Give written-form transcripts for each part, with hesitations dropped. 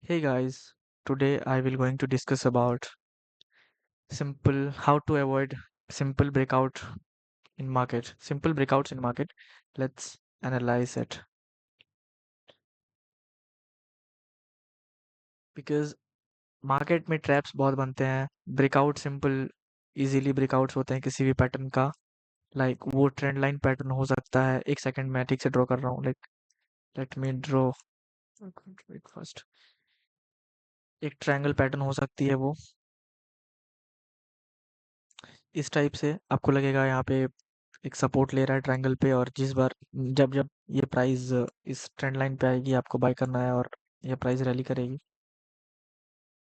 Hey guys, today I will going to discuss about simple how to avoid simple breakout in market. Simple breakouts in market. Let's analyze it because market में traps बहुत बनते हैं. Breakout simple easily breakouts होते हैं किसी भी pattern का. Like वो ट्रेंड लाइन पैटर्न हो सकता है. एक सेकंड मैं ठीक से ड्रॉ कर रहा हूँ. Like let me draw first. एक ट्रायंगल पैटर्न हो सकती है वो इस टाइप से. आपको लगेगा यहाँ पे एक सपोर्ट ले रहा है ट्रायंगल पे, और जिस बार जब जब ये प्राइस इस ट्रेंड लाइन पे आएगी आपको बाय करना है और ये प्राइस रैली करेगी.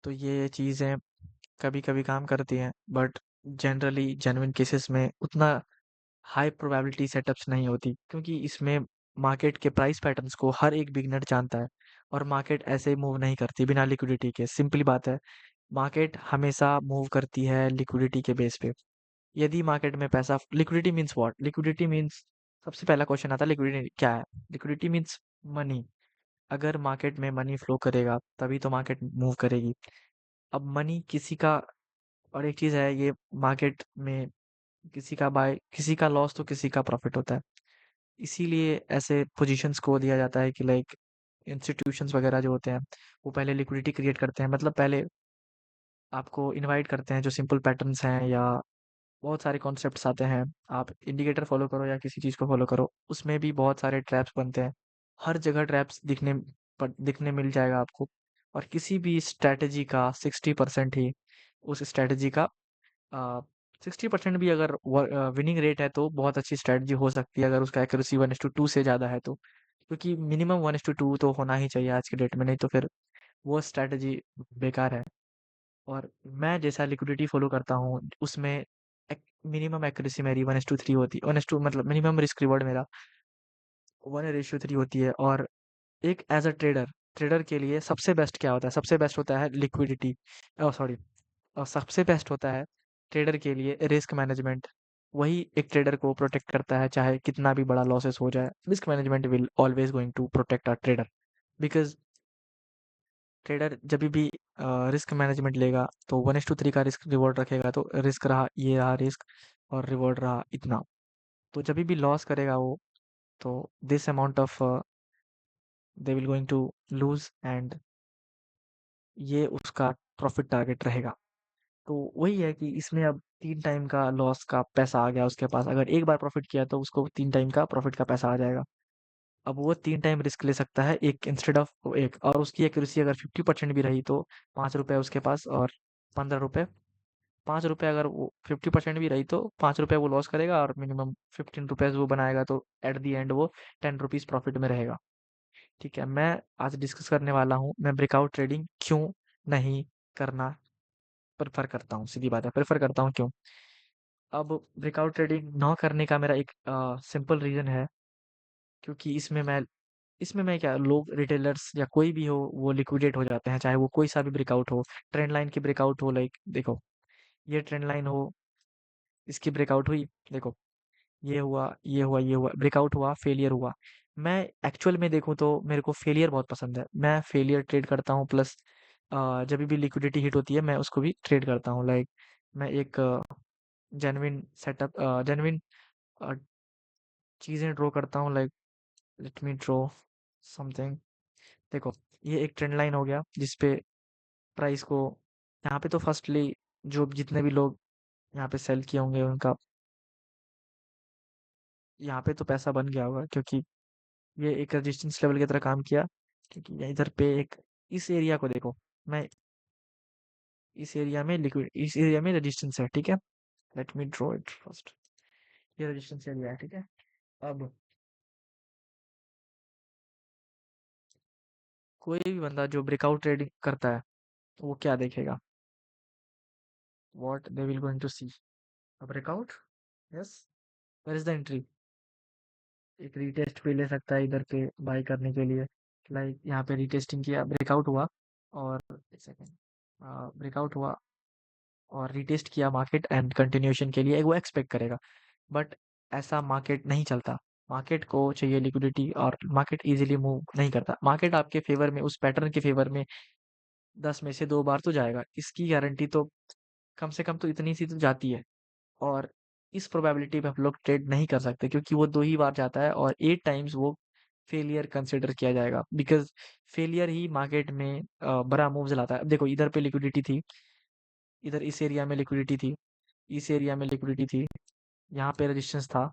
तो ये चीज़ें कभी कभी काम करती हैं, बट जनरली जेन्युइन केसेस में उतना हाई प्रोबेबिलिटी सेटअप्स नहीं होती, क्योंकि इसमें मार्केट के प्राइस पैटर्न्स को हर एक बिगनर जानता है. और मार्केट ऐसे मूव नहीं करती बिना लिक्विडिटी के. सिंपली बात है, मार्केट हमेशा मूव करती है लिक्विडिटी के बेस पे. यदि मार्केट में पैसा, liquidity means what? Liquidity means, सबसे पहला क्वेश्चन आता है लिक्विडिटी क्या है. Liquidity means money. अगर मार्केट में मनी फ्लो करेगा तभी तो मार्केट मूव करेगी. अब मनी किसी का, और एक चीज है ये मार्केट में, किसी का बाय किसी का लॉस तो किसी का प्रॉफिट होता है. इसीलिए ऐसे पोजीशंस को दिया जाता है कि लाइक इंस्टीट्यूशंस वगैरह जो होते हैं वो पहले लिक्विडिटी क्रिएट करते हैं. मतलब पहले आपको इनवाइट करते हैं जो सिंपल पैटर्न्स हैं, या बहुत सारे कॉन्सेप्ट्स आते हैं. आप इंडिकेटर फॉलो करो या किसी चीज़ को फॉलो करो, उसमें भी बहुत सारे ट्रैप्स बनते हैं. हर जगह ट्रैप्स दिखने मिल जाएगा आपको. और किसी भी स्ट्रैटेजी का 60% ही उस स्ट्रैटेजी का, 60% भी अगर विनिंग रेट है तो बहुत अच्छी स्ट्रैटेजी हो सकती है, अगर उसका एक्यूरेसी 1:2 से ज़्यादा है तो. क्योंकि मिनिमम 1:2 तो होना ही चाहिए आज के डेट में, नहीं तो फिर वो स्ट्रैटेजी बेकार है. और मैं जैसा लिक्विडिटी फॉलो करता हूँ उसमें मिनिमम एक्यूरेसी मेरी 1:3 होती है. 1:2 मतलब मिनिमम रिस्क रिवॉर्ड मेरा 1:3 होती है. और एक एज अ ट्रेडर, ट्रेडर के लिए सबसे बेस्ट क्या होता है? सबसे बेस्ट होता है लिक्विडिटी, सॉरी, और सबसे बेस्ट होता है ट्रेडर के लिए रिस्क मैनेजमेंट. वही एक ट्रेडर को प्रोटेक्ट करता है, चाहे कितना भी बड़ा लॉसेस हो जाए. Risk management will always going to protect a trader, because trader जब भी रिस्क मैनेजमेंट लेगा तो 1:3 का रिस्क रिवॉर्ड रखेगा. तो रिस्क रहा, ये रहा रिस्क, और रिवॉर्ड रहा इतना. तो जब भी लॉस करेगा वो, तो this amount of they will going to lose, and ये उसका प्रॉफिट टारगेट रहेगा. तो वही है कि इसमें अब 3 टाइम का लॉस का पैसा आ गया उसके पास. अगर एक बार प्रॉफिट किया तो उसको 3 टाइम का प्रॉफिट का पैसा आ जाएगा. अब वो 3 टाइम रिस्क ले सकता है एक इंस्टेड ऑफ एक. और उसकी एक्यूरेसी अगर 50% भी रही तो 5 रुपए उसके पास, और 15 रुपए. 5 रुपए अगर वो 50% भी रही तो 5 रुपए वो लॉस करेगा, और मिनिमम 15 रुपीज वो बनाएगा. तो एट दी एंड वो 10 रुपीज प्रॉफिट में रहेगा. ठीक है, मैं आज डिस्कस करने वाला हूँ मैं ब्रेकआउट ट्रेडिंग क्यों नहीं करना प्रेफर करता हूँ. सीधी बात है, प्रेफर करता हूँ क्यों. अब ब्रेकआउट ट्रेडिंग ना करने का मेरा एक सिंपल रीजन है. क्योंकि इसमें मैं क्या, लोग रिटेलर्स या कोई भी हो वो लिक्विडेट हो जाते हैं, चाहे वो कोई सा भी ब्रेकआउट हो. ट्रेंड लाइन की ब्रेकआउट हो, लाइक देखो ये ट्रेंड लाइन हो, इसकी ब्रेकआउट हुई. देखो ये हुआ, ये हुआ, ये हुआ, ब्रेकआउट हुआ, फेलियर हुआ. मैं एक्चुअल में देखूं तो मेरे को फेलियर बहुत पसंद है. मैं फेलियर ट्रेड करता हूँ. प्लस जब भी लिक्विडिटी हिट होती है मैं उसको भी ट्रेड करता हूँ. लाइक मैं एक जेन्युइन सेटअप, जेन्युइन चीज़ें ड्रॉ करता हूँ. Like let me draw something. देखो ये एक ट्रेंड लाइन हो गया जिसपे प्राइस को, यहाँ पे तो फर्स्टली जो जितने भी लोग यहाँ पे सेल किए होंगे उनका यहाँ पे तो पैसा बन गया होगा, क्योंकि ये एक रेजिस्टेंस लेवल की तरह काम किया. क्योंकि ये इधर पे एक, इस एरिया को देखो, मैं इस एरिया में रेजिस्टेंस है. ठीक है, let me draw it first. ये रेजिस्टेंस एरिया है. ठीक है, अब कोई भी बंदा जो ब्रेकआउट ट्रेडिंग करता है वो क्या देखेगा? What they will going to see? A breakout. Yes, where is the entry? एक रीटेस्ट भी ले सकता है इधर पे बाय करने के लिए. लाइक यहाँ पे रीटेस्टिंग किया, ब्रेकआउट हुआ, और एक सेकेंड, ब्रेकआउट हुआ और रीटेस्ट किया मार्केट, एंड कंटिन्यूएशन के लिए वो एक्सपेक्ट करेगा. बट ऐसा मार्केट नहीं चलता. मार्केट को चाहिए लिक्विडिटी, और मार्केट इजीली मूव नहीं करता. मार्केट आपके फेवर में, उस पैटर्न के फेवर में 10 में से 2 बार तो जाएगा। इसकी गारंटी तो कम से कम तो इतनी सी तो जाती है। और इस प्रोबेबिलिटी पे हम लोग ट्रेड नहीं कर सकते क्योंकि वो 2 ही बार जाता है और 8 टाइम्स वो फेलियर कंसिडर किया जाएगा, बिकॉज़ फेलियर ही मार्केट में बड़ा मूव्स लाता है। अब देखो इधर पे लिक्विडिटी थी, इधर इस एरिया में लिक्विडिटी थी, इस एरिया में लिक्विडिटी थी, यहाँ पे रेजिस्टेंस था।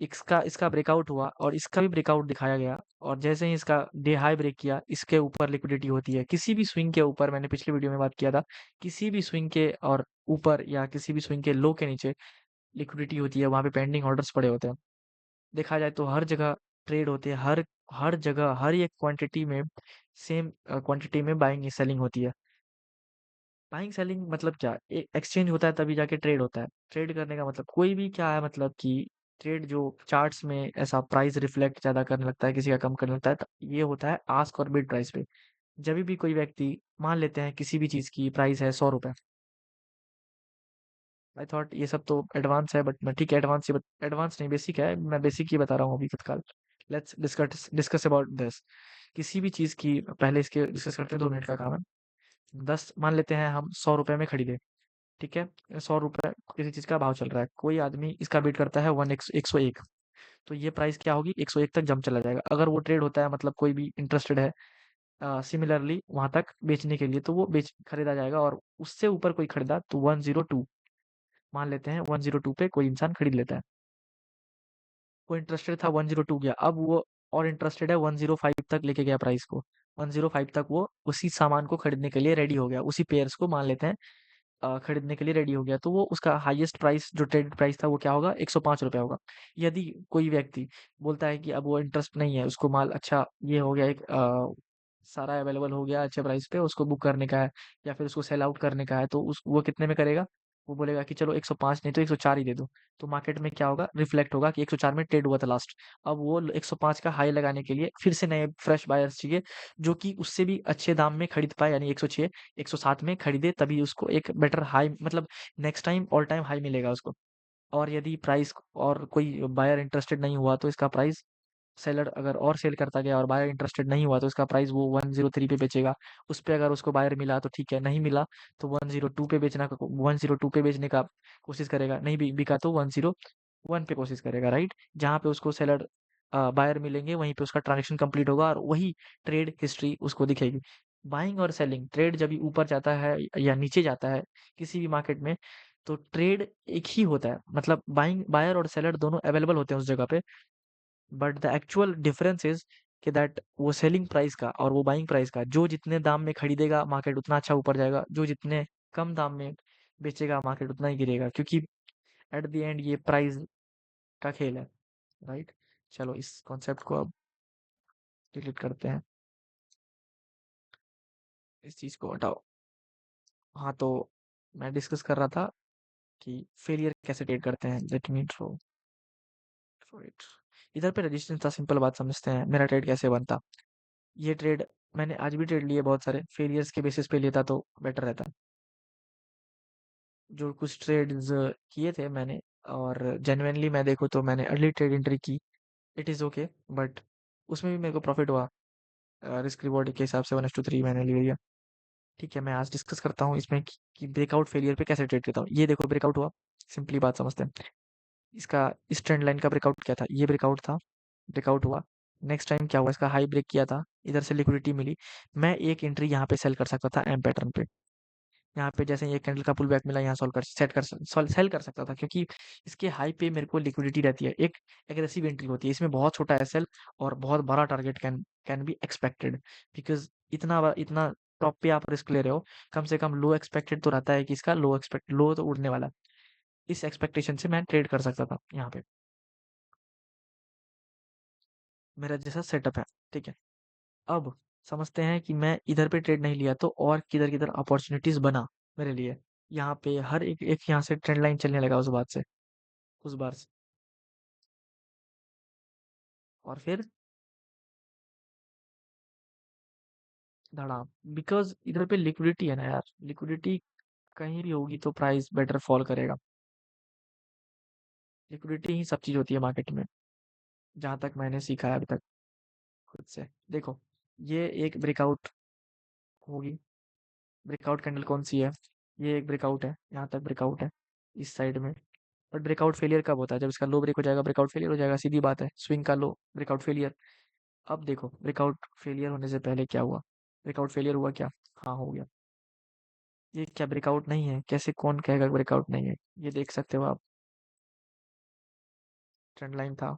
इसका इसका ब्रेकआउट हुआ और इसका भी ब्रेकआउट दिखाया गया और जैसे ही इसका डे हाई ब्रेक किया, इसके ऊपर लिक्विडिटी होती है। किसी भी स्विंग के ऊपर, मैंने पिछली वीडियो में बात किया था, किसी भी स्विंग के और ऊपर या किसी भी स्विंग के लो के नीचे लिक्विडिटी होती है, वहाँ पे पेंडिंग ऑर्डर्स पड़े होते हैं। देखा जाए तो हर जगह ट्रेड होते हैं, हर हर जगह हर एक क्वांटिटी में सेम क्वांटिटी में बाइंग सेलिंग होती है। बाइंग सेलिंग मतलब क्या, एक्सचेंज होता है तभी जाके ट्रेड होता है। ट्रेड करने का मतलब कोई भी क्या है, मतलब कि ट्रेड जो चार्ट्स में ऐसा प्राइस रिफ्लेक्ट ज्यादा करने लगता है, किसी का कम करने लगता है, तो ये होता है आस्क और बिड प्राइस पे। जब भी कोई व्यक्ति मान लेते हैं किसी भी चीज की प्राइस है 100 रुपए, आई थॉट ये सब तो एडवांस है, बट मैं ठीक है एडवांस एडवांस नहीं, बेसिक है, मैं बेसिक ही बता रहा हूँ अभी तत्काल। Let's discuss discuss about this. किसी भी चीज की पहले इसके डिस्कस करते हैं, 2 मिनट का काम है। 10 मान लेते हैं हम 100 रुपए में खरीदे, ठीक है। 100 रुपए किसी चीज का भाव चल रहा है, कोई आदमी इसका बिड करता है 101, तो ये प्राइस क्या होगी, 101 तक जंप चला जाएगा। अगर वो ट्रेड होता है, मतलब कोई भी इंटरेस्टेड है सिमिलरली वहां तक बेचने के लिए, तो वो बेच खरीदा जाएगा। और उससे ऊपर कोई खरीदा तो 102, मान लेते हैं 102 पे कोई इंसान खरीद लेता है। वो इंटरेस्टेड था, 102 गया, अब वो और इंटरेस्टेड है 105 तक लेके गया प्राइस को। 105 तक वो उसी सामान को खरीदने के लिए रेडी हो गया, उसी पेयर्स को मान लेते हैं खरीदने के लिए रेडी हो गया, तो वो उसका हाईएस्ट प्राइस जो ट्रेडेड प्राइस था वो क्या होगा, 105 रुपया होगा। यदि कोई व्यक्ति बोलता है कि अब वो इंटरेस्ट नहीं है, उसको माल अच्छा ये हो गया, एक सारा अवेलेबल हो गया अच्छे प्राइस पे, उसको बुक करने का है या फिर उसको सेल आउट करने का है, तो उस वो कितने में करेगा, वो बोलेगा कि चलो 105 नहीं तो 104 ही दे दो। तो मार्केट में क्या होगा, रिफ्लेक्ट होगा कि 104 में ट्रेड हुआ था लास्ट। अब वो 105 का हाई लगाने के लिए फिर से नए फ्रेश बायर्स चाहिए, जो कि उससे भी अच्छे दाम में खरीद पाए, यानी 106 107 में खरीदे, तभी उसको एक बेटर हाई, मतलब next time all time high मिलेगा उसको। और यदि प्राइस और कोई बायर इंटरेस्टेड नहीं हुआ, तो इसका प्राइस, सेलर अगर और सेल करता गया और बायर इंटरेस्टेड नहीं हुआ, तो इसका प्राइस वो 103 पे बेचेगा। उस पे अगर उसको बायर मिला तो ठीक है, नहीं मिला तो 102 पे बेचना, 102 पे बेचने का कोशिश करेगा, नहीं भी बिका तो 101 पे कोशिश करेगा, राइट। जहाँ पे उसको सेलर बायर मिलेंगे वहीं पे उसका ट्रांजेक्शन कंप्लीट होगा और वही ट्रेड हिस्ट्री उसको दिखेगी। बाइंग और सेलिंग, ट्रेड जब भी ऊपर जाता है या नीचे जाता है किसी भी मार्केट में, तो ट्रेड एक ही होता है, मतलब बाइंग बायर और सेलर दोनों अवेलेबल होते हैं उस जगह पे। But the actual difference is कि दैट वो सेलिंग प्राइस का और वो बाइंग प्राइस का, जो जितने दाम में खरीदेगा मार्केट उतना अच्छा ऊपर जाएगा, जो जितने कम दाम में बेचेगा मार्केट उतना ही गिरेगा, क्योंकि एट द एंड ये प्राइस का खेल है, राइट। चलो इस कॉन्सेप्ट को अब डिलीट करते हैं, इस चीज को हटाओ। हाँ तो मैं डिस्कस कर रहा था कि फेलियर कैसे ट्रेड करते हैं, लेट मी थ्रो इट। इधर पे रेजिस्टेंस था, सिंपल बात समझते हैं, मेरा ट्रेड कैसे बनता। ये ट्रेड मैंने आज भी ट्रेड लिए बहुत सारे, फेलियर्स के बेसिस पे लेता तो बेटर रहता। जो कुछ ट्रेड्स किए थे मैंने, और जेन्युइनली मैं देखूँ तो मैंने अर्ली ट्रेड एंट्री की, इट इज़ ओके, बट उसमें भी मेरे को प्रॉफिट हुआ। रिस्क रिवॉर्ड के हिसाब से 1:3 मैंने ले लिया। ठीक है, मैं आज डिस्कस करता हूँ इसमें कि ब्रेकआउट फेलियर पे कैसे ट्रेड करता हूँ। ये देखो ब्रेकआउट हुआ, सिंपली बात समझते हैं। इसका इस ट्रेंड लाइन का ब्रेकआउट क्या था, ये ब्रेकआउट था, ब्रेकआउट हुआ। नेक्स्ट टाइम क्या हुआ, इसका हाई ब्रेक किया था, इधर से लिक्विडिटी मिली, मैं एक एंट्री यहाँ पे सेल कर सकता था एम पैटर्न पे। यहाँ पे जैसे ही एक कैंडल का पुल बैक मिला, यहाँ सॉल्व कर सेट कर सेल कर सकता था, क्योंकि इसके हाई पे मेरे को लिक्विडिटी रहती है, एक एग्रेसिव एंट्री होती है इसमें, बहुत छोटा एसएल और बहुत बड़ा target can can be expected, because इतना टॉप पे आप रिस्क ले रहे हो, कम से कम लो एक्सपेक्टेड तो रहता है कि इसका लो तो उड़ने वाला है। इस एक्सपेक्टेशन से मैं ट्रेड कर सकता था यहाँ पे, मेरा जैसा सेटअप है, ठीक है। अब समझते हैं कि मैं इधर पे ट्रेड नहीं लिया तो और किधर किधर अपॉर्चुनिटीज बना मेरे लिए। यहाँ पे हर एक एक यहाँ से ट्रेंड लाइन चलने लगा उस बात से, उस बार से, और फिर धड़ाम, बिकॉज इधर पे लिक्विडिटी है ना यार, लिक्विडिटी कहीं भी होगी तो प्राइस बेटर फॉल करेगा। लिक्विडिटी ही सब चीज होती है मार्केट में, जहां तक मैंने सीखा है अभी तक खुद से। देखो ये एक ब्रेकआउट होगी, ब्रेकआउट कैंडल कौन सी है? ये एक ब्रेकआउट है, यहाँ तक ब्रेकआउट है इस साइड में। बट ब्रेकआउट फेलियर कब होता है? जब इसका लो ब्रेक हो जाएगा, ब्रेकआउट फेलियर हो जाएगा, सीधी बात है। स्विंग का लो, ब्रेकआउट फेलियर। अब देखो ब्रेकआउट फेलियर होने से पहले क्या हुआ? ब्रेकआउट फेलियर हुआ क्या? हाँ, हो गया। ये क्या ब्रेकआउट नहीं है? कैसे, कौन कहेगा ब्रेकआउट नहीं है? ये देख सकते हो आप, ट्रेंड लाइन था,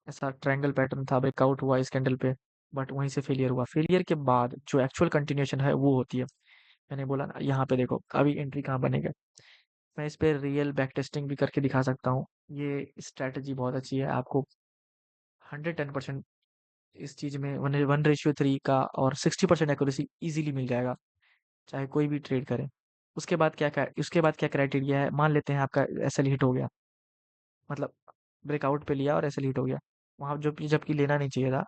ऐसा ट्रायंगल पैटर्न था, ब्रेकआउट हुआ इस कैंडल पे, बट वहीं से फेलियर हुआ। फेलियर के बाद जो एक्चुअल कंटिन्यूएशन है वो होती है। मैंने बोला ना, यहाँ पे देखो अभी एंट्री कहाँ बनेगा। मैं इस पे रियल बैक टेस्टिंग भी करके दिखा सकता हूँ। ये स्ट्रैटेजी बहुत अच्छी है, आपको 110% इस चीज में 1:3 का और 60% एक्यूरेसी इजीली मिल जाएगा, चाहे कोई भी ट्रेड करे। उसके बाद क्या क्राइटेरिया है? मान लेते हैं आपका एसएल हिट हो गया, मतलब ब्रेकआउट पे लिया और एसएल हिट हो गया, वहां जो जबकि लेना नहीं चाहिए था।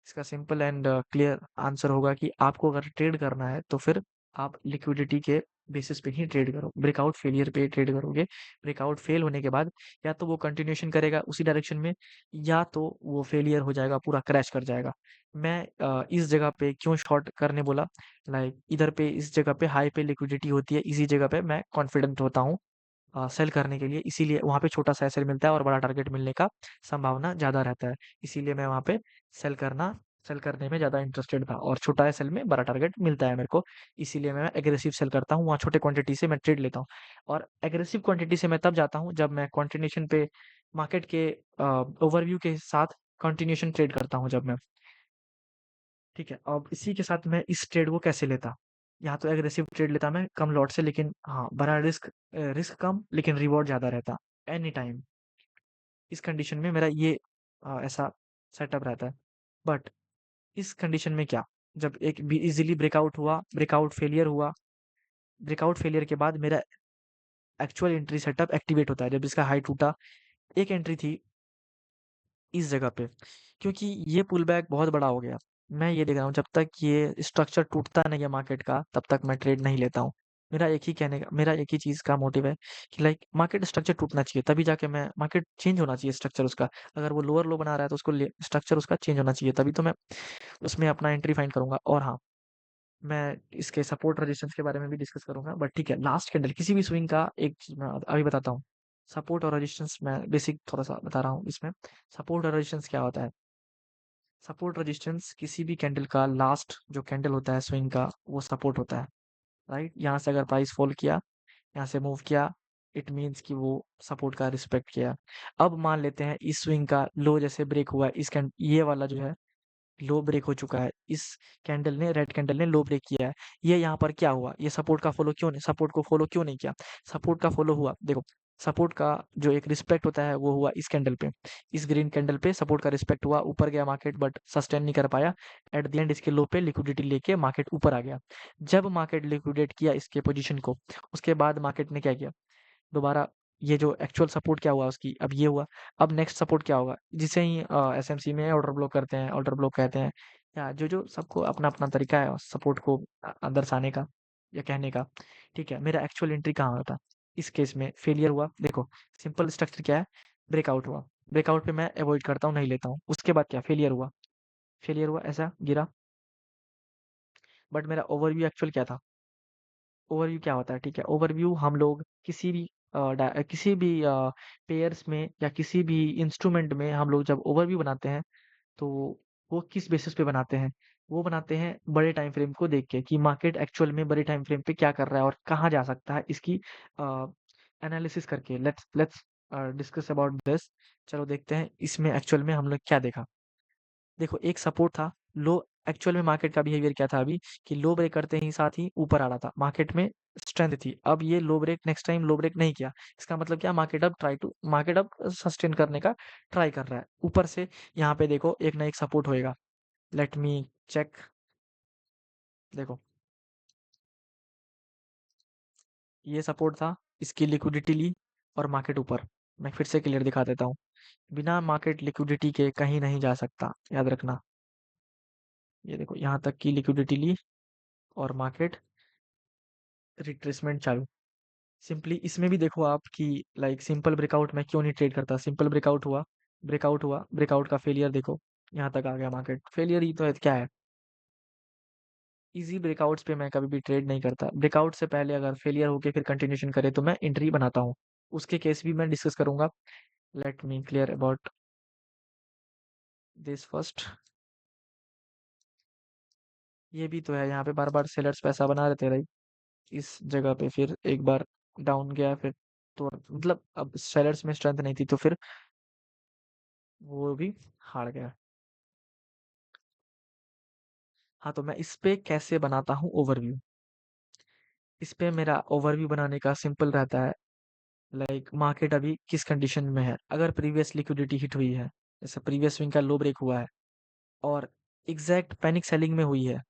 इसका सिंपल एंड क्लियर आंसर होगा कि आपको अगर ट्रेड करना है तो फिर आप लिक्विडिटी के बेसिस पे ही ट्रेड करो, ब्रेकआउट फेलियर पे ट्रेड करोगे। ब्रेकआउट फेल होने के बाद या तो वो कंटिन्यूएशन करेगा उसी डायरेक्शन में, या तो वो फेलियर हो जाएगा, पूरा क्रैश कर जाएगा। मैं इस जगह पे क्यों शॉर्ट करने बोला, लाइक इधर पे इस जगह पे हाई पे लिक्विडिटी होती है, इसी जगह पे मैं कॉन्फिडेंट होता हूँ सेल करने के लिए, इसीलिए वहाँ पे छोटा सा एसएल मिलता है और बड़ा टारगेट मिलने का संभावना ज़्यादा रहता है। इसीलिए मैं वहाँ पे सेल करना सेल करने में ज़्यादा इंटरेस्टेड था, और छोटा एसएल में बड़ा टारगेट मिलता है मेरे को, इसीलिए मैं एग्रेसिव सेल करता हूँ, वहाँ छोटे क्वांटिटी से मैं ट्रेड लेता हूँ। और एग्रेसिव क्वांटिटी से मैं तब जाता हूँ जब मैं कंटिन्यूएशन पे मार्केट के ओवरव्यू के साथ कंटिन्यूएशन ट्रेड करता हूँ जब मैं। ठीक है, अब इसी के साथ मैं इस ट्रेड को कैसे लेता? यहाँ तो एग्रेसिव ट्रेड लेता मैं कम लॉट से, लेकिन हाँ बड़ा रिस्क, रिस्क कम लेकिन रिवॉर्ड ज़्यादा रहता एनी टाइम। इस कंडीशन में मेरा ये ऐसा सेटअप रहता है। बट इस कंडीशन में क्या, जब एक भी इजीली ब्रेकआउट हुआ, ब्रेकआउट फेलियर हुआ, ब्रेकआउट फेलियर के बाद मेरा एक्चुअल एंट्री सेटअप एक्टिवेट होता है जब इसका हाई टूटा। एक एंट्री थी इस जगह पे, क्योंकि ये पुल बैक बहुत बड़ा हो गया। मैं ये देख रहा हूँ जब तक ये स्ट्रक्चर टूटता नहीं है मार्केट का, तब तक मैं ट्रेड नहीं लेता हूँ। मेरा एक ही चीज का मोटिव है कि लाइक मार्केट स्ट्रक्चर टूटना चाहिए, तभी जाके मैं मार्केट चेंज होना चाहिए स्ट्रक्चर उसका। अगर वो लोअर लो बना रहा है तो उसको स्ट्रक्चर उसका चेंज होना चाहिए, तभी तो मैं उसमें अपना एंट्री फाइंड करूंगा। और हाँ, मैं इसके सपोर्ट रेजिस्टेंस के बारे में भी डिस्कस करूंगा, बट ठीक है, लास्ट कैंडल किसी भी स्विंग का एक चीज मैं अभी बताता हूँ। सपोर्ट और रेजिस्टेंस मैं बेसिक थोड़ा सा बता रहा हूँ इसमें। सपोर्ट और रेजिस्टेंस क्या होता है? सपोर्ट रेजिस्टेंस किसी भी कैंडल का लास्ट जो कैंडल होता है स्विंग का, वो सपोर्ट होता है। राइट, यहाँ से अगर प्राइस फॉल किया, यहाँ से मूव किया, इट मीन्स कि वो सपोर्ट का रिस्पेक्ट किया। अब मान लेते हैं इस स्विंग का लो जैसे ब्रेक हुआ है, ये वाला जो है लो ब्रेक हो चुका है, इस कैंडल ने, रेड कैंडल ने लो ब्रेक किया है। ये यहाँ पर क्या हुआ, ये सपोर्ट को फॉलो क्यों नहीं किया? सपोर्ट का फॉलो हुआ, देखो सपोर्ट का जो एक रिस्पेक्ट होता है वो हुआ इस कैंडल पे, इस ग्रीन कैंडल पे सपोर्ट का रिस्पेक्ट हुआ, ऊपर गया मार्केट बट सस्टेन नहीं कर पाया। एट द एंड इसके लो पे लिक्विडिटी लेके मार्केट ऊपर आ गया। जब मार्केट लिक्विडेट किया इसके पोजीशन को, उसके बाद मार्केट ने क्या किया, दोबारा ये जो एक्चुअल सपोर्ट क्या हुआ उसकी, अब ये हुआ। अब नेक्स्ट सपोर्ट क्या होगा, जिसे ही एसएमसी में ऑर्डर ब्लॉक करते हैं, ऑर्डर ब्लॉक कहते हैं, या जो जो सबको अपना अपना तरीका है सपोर्ट को दर्शाने का या कहने का। ठीक है, मेरा एक्चुअल एंट्री कहाँ होता? इस केस में फेलियर हुआ, देखो सिंपल स्ट्रक्चर क्या है, ब्रेकआउट हुआ, ब्रेकआउट पे मैं अवॉइड करता हूँ, नहीं लेता हूँ। उसके बाद क्या, फेलियर हुआ ऐसा गिरा, बट मेरा ओवरव्यू एक्चुअल क्या था? ओवरव्यू क्या होता है? ठीक है, ओवरव्यू हम लोग किसी भी पेयर्स में या किसी भी इंस्ट्रूमेंट में हम लोग जब ओवरव्यू बनाते हैं, तो वो किस बेसिस पे बनाते हैं? वो बनाते हैं बड़े टाइम फ्रेम को देख के, कि मार्केट एक्चुअल में बड़े टाइम फ्रेम पे क्या कर रहा है और कहाँ जा सकता है, इसकी एनालिसिस करके। Let's let's discuss about this. चलो देखते हैं इसमें एक्चुअल में हम लोग क्या देखा। देखो एक सपोर्ट था, लो, एक्चुअल में मार्केट का बिहेवियर क्या था अभी, कि लो ब्रेक करते ही साथ ही ऊपर आ रहा था, मार्केट में स्ट्रेंथ थी। अब ये लो ब्रेक, नेक्स्ट टाइम लो ब्रेक नहीं किया, इसका मतलब क्या, मार्केट अब सस्टेन करने का ट्राई कर रहा है ऊपर से। यहाँ पे देखो एक ना एक सपोर्ट होएगा, लेट मी चेक। देखो ये सपोर्ट था, इसकी लिक्विडिटी ली और मार्केट ऊपर। मैं फिर से क्लियर दिखा देता हूँ, बिना मार्केट लिक्विडिटी के कहीं नहीं जा सकता, याद रखना। ये देखो यहाँ तक की लिक्विडिटी ली और मार्केट रिट्रेसमेंट चालू। सिंपली इसमें भी देखो आप कि लाइक सिंपल ब्रेकआउट मैं क्यों नहीं ट्रेड करता। सिंपल ब्रेकआउट हुआ, ब्रेकआउट का फेलियर देखो, यहाँ तक आ गया मार्केट, फेलियर ही तो है, क्या है? इजी ब्रेकआउट्स पे मैं कभी भी ट्रेड नहीं करता। ब्रेकआउट से पहले अगर फेलियर होके फिर कंटिन्यूएशन करे तो मैं एंट्री बनाता हूँ। उसके केस भी मैं डिस्कस करूंगा। Let me clear about this first. ये भी तो है, यहाँ पे बार बार सेलर्स पैसा बना रहे थे राइट। इस जगह पे फिर एक बार डाउन गया, फिर तो मतलब अब सेलर्स में स्ट्रेंथ नहीं थी तो फिर वो भी हार गया। हाँ, तो मैं इस पे कैसे बनाता हूँ ओवरव्यू। इस पे मेरा ओवरव्यू बनाने का सिंपल रहता है। लाइक मार्केट अभी किस कंडीशन में है, अगर प्रीवियस लिक्विडिटी हिट हुई है, जैसे प्रीवियस स्विंग का लो ब्रेक हुआ है और एग्जैक्ट पैनिक सेलिंग में हुई है,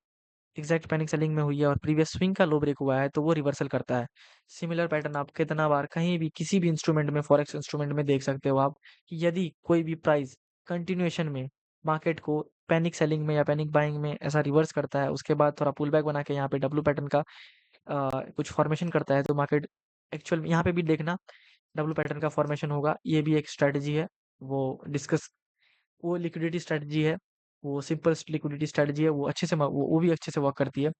एग्जैक्ट पैनिक सेलिंग में हुई है और प्रीवियस स्विंग का लो ब्रेक हुआ है, तो वो रिवर्सल करता है। सिमिलर पैटर्न आप कितना बार कहीं भी किसी भी इंस्ट्रूमेंट में, फॉरेक्स इंस्ट्रूमेंट में देख सकते हो आप, कि यदि कोई भी प्राइस कंटिन्यूएशन में मार्केट को पैनिक सेलिंग में या पैनिक बाइंग में ऐसा रिवर्स करता है, उसके बाद थोड़ा पुल बैक बना के यहाँ पे डब्लू पैटर्न का कुछ फॉर्मेशन करता है, तो मार्केट एक्चुअल में यहाँ पे भी देखना डब्लू पैटर्न का फॉर्मेशन होगा। ये भी एक स्ट्रेटजी है, वो डिस्कस, वो लिक्विडिटी स्ट्रेटजी है, वो सिंपल लिक्विडिटी स्ट्रेटजी है, वो अच्छे से वो भी अच्छे से वर्क करती है।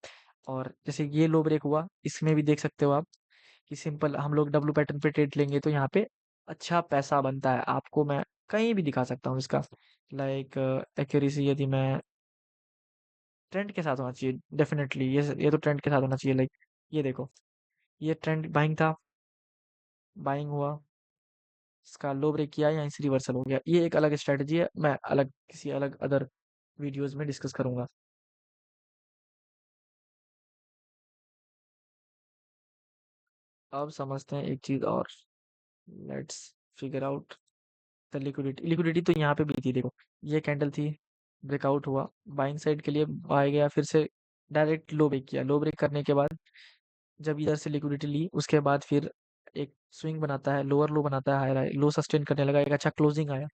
और जैसे ये लो ब्रेक हुआ, इसमें भी देख सकते हो आप कि सिंपल हम लोग डब्लू पैटर्न पे ट्रेड लेंगे तो यहाँ पे अच्छा पैसा बनता है। आपको मैं कहीं भी दिखा सकता हूँ इसका, लाइक एक्यूरेसी यदि मैं, ट्रेंड के साथ होना चाहिए डेफिनेटली, ये तो ट्रेंड के साथ होना चाहिए। लाइक ये देखो, ये ट्रेंड बाइंग था, बाइंग हुआ, इसका लो ब्रेक किया, यहाँ से रिवर्सल हो गया। ये एक अलग स्ट्रेटजी है, मैं अलग किसी अलग अदर वीडियोस में डिस्कस करूंगा। अब समझते हैं एक चीज और, let's figure out the liquidity. Liquidity तो यहाँ पे भी थी, देखो ये कैंडल थी, ब्रेकआउट हुआ, बाइंग साइड के लिए बाय गया, फिर से डायरेक्ट लो ब्रेक किया। लो ब्रेक करने के बाद जब इधर से लिक्विडिटी ली, उसके बाद फिर एक स्विंग बनाता है, लोअर लो बनाता है, हाई लो सस्टेन करने लगा, एक अच्छा क्लोजिंग आया।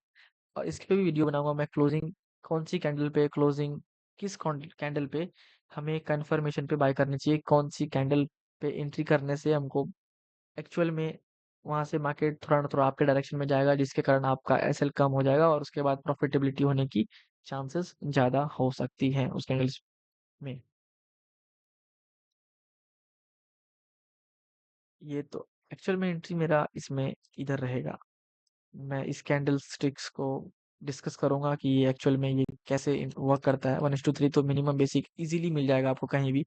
और इसके पे भी वीडियो बनाऊंगा मैं, क्लोजिंग कौन सी कैंडल पे, क्लोजिंग किस कैंडल पे हमें कंफर्मेशन पे बाय करनी चाहिए, कौन सी कैंडल पे एंट्री करने से हमको एक्चुअल में वहां से मार्केट थोड़ा ना थोड़ा आपके डायरेक्शन में जाएगा, जिसके कारण आपका एसएल कम हो जाएगा और उसके बाद प्रॉफिटेबिलिटी होने की चांसेस ज्यादा हो सकती हैं उस कैंडल्स में। ये तो एक्चुअल में एंट्री मेरा इसमें इधर रहेगा। मैं इस कैंडल स्टिक्स को डिस्कस करूंगा कि ये एक्चुअल में ये कैसे वर्क करता है। 1:3 तो मिनिमम बेसिक इजीली मिल जाएगा आपको कहीं भी।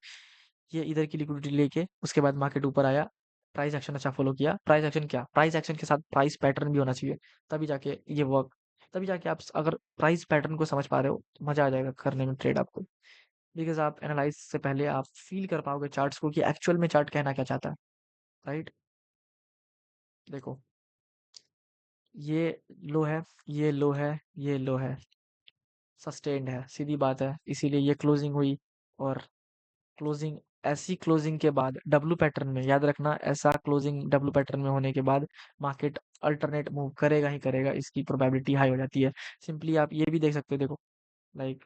ये इधर की लिक्विडिटी लेके उसके बाद मार्केट ऊपर आया, प्राइस एक्शन अच्छा फॉलो किया। प्राइस एक्शन क्या, प्राइस एक्शन के साथ प्राइस पैटर्न भी होना चाहिए, तभी जाके ये वर्क, तभी जाके आप अगर प्राइस पैटर्न को समझ पा रहे हो तो मजा आ जाएगा करने में ट्रेड आपको। बिकॉज आप एनालाइज से पहले आप फील कर पाओगे चार्ट्स को कि एक्चुअल में चार्ट कहना क्या चाहता है, राइट। देखो ये लो है, ये लो है, ये लो है, सस्टेन्ड है, सीधी बात है, इसीलिए ये क्लोजिंग हुई। और क्लोजिंग, ऐसी क्लोजिंग के बाद डब्लू पैटर्न में, याद रखना, ऐसा क्लोजिंग डब्लू पैटर्न में होने के बाद मार्केट अल्टरनेट मूव करेगा ही करेगा, इसकी प्रोबेबिलिटी हाई हो जाती है। सिंपली आप ये भी देख सकते हो, देखो लाइक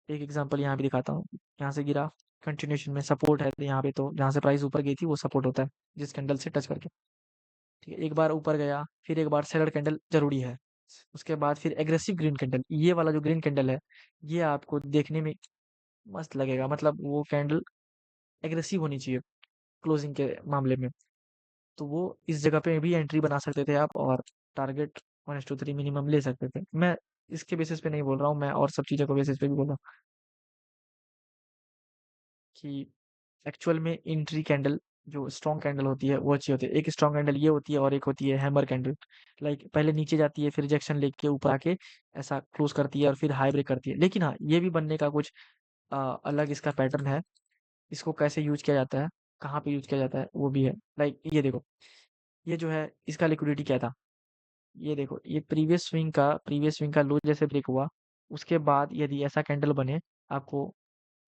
एक एग्जांपल यहाँ भी दिखाता हूँ। यहाँ से गिरा, कंटिन्यूशन में सपोर्ट है यहाँ पे, तो जहाँ से प्राइस ऊपर गई थी वो सपोर्ट होता है जिस कैंडल से टच करके, ठीक है। एक बार ऊपर गया, फिर एक बार सेलर कैंडल जरूरी है, उसके बाद फिर एग्रेसिव ग्रीन कैंडल। ये वाला जो ग्रीन कैंडल है, ये आपको देखने में मस्त लगेगा, मतलब वो कैंडल एग्रेसिव होनी चाहिए क्लोजिंग के मामले में। तो वो इस जगह पे भी एंट्री बना सकते थे आप और टारगेट 1:3 मिनिमम ले सकते थे। मैं इसके बेसिस पे नहीं बोल रहा हूँ, मैं और सब चीज़ों को बेसिस पे भी बोल रहा हूँ कि एक्चुअल में एंट्री कैंडल जो स्ट्रॉन्ग कैंडल होती है वो अच्छी होती है। एक स्ट्रॉन्ग कैंडल ये होती है और एक होती है हैमर कैंडल। लाइक पहले नीचे जाती है, फिर रिजेक्शन लेके ऊपर आके ऐसा क्लोज करती है और फिर हाई ब्रेक करती है। लेकिन हाँ, ये भी बनने का कुछ अलग इसका पैटर्न है। इसको कैसे यूज किया जाता है, कहाँ पे यूज किया जाता है वो भी है। लाइक ये देखो, ये जो है इसका लिक्विडिटी क्या था, ये देखो, ये प्रीवियस स्विंग का लो जैसे ब्रेक हुआ, उसके बाद यदि ऐसा कैंडल बने, आपको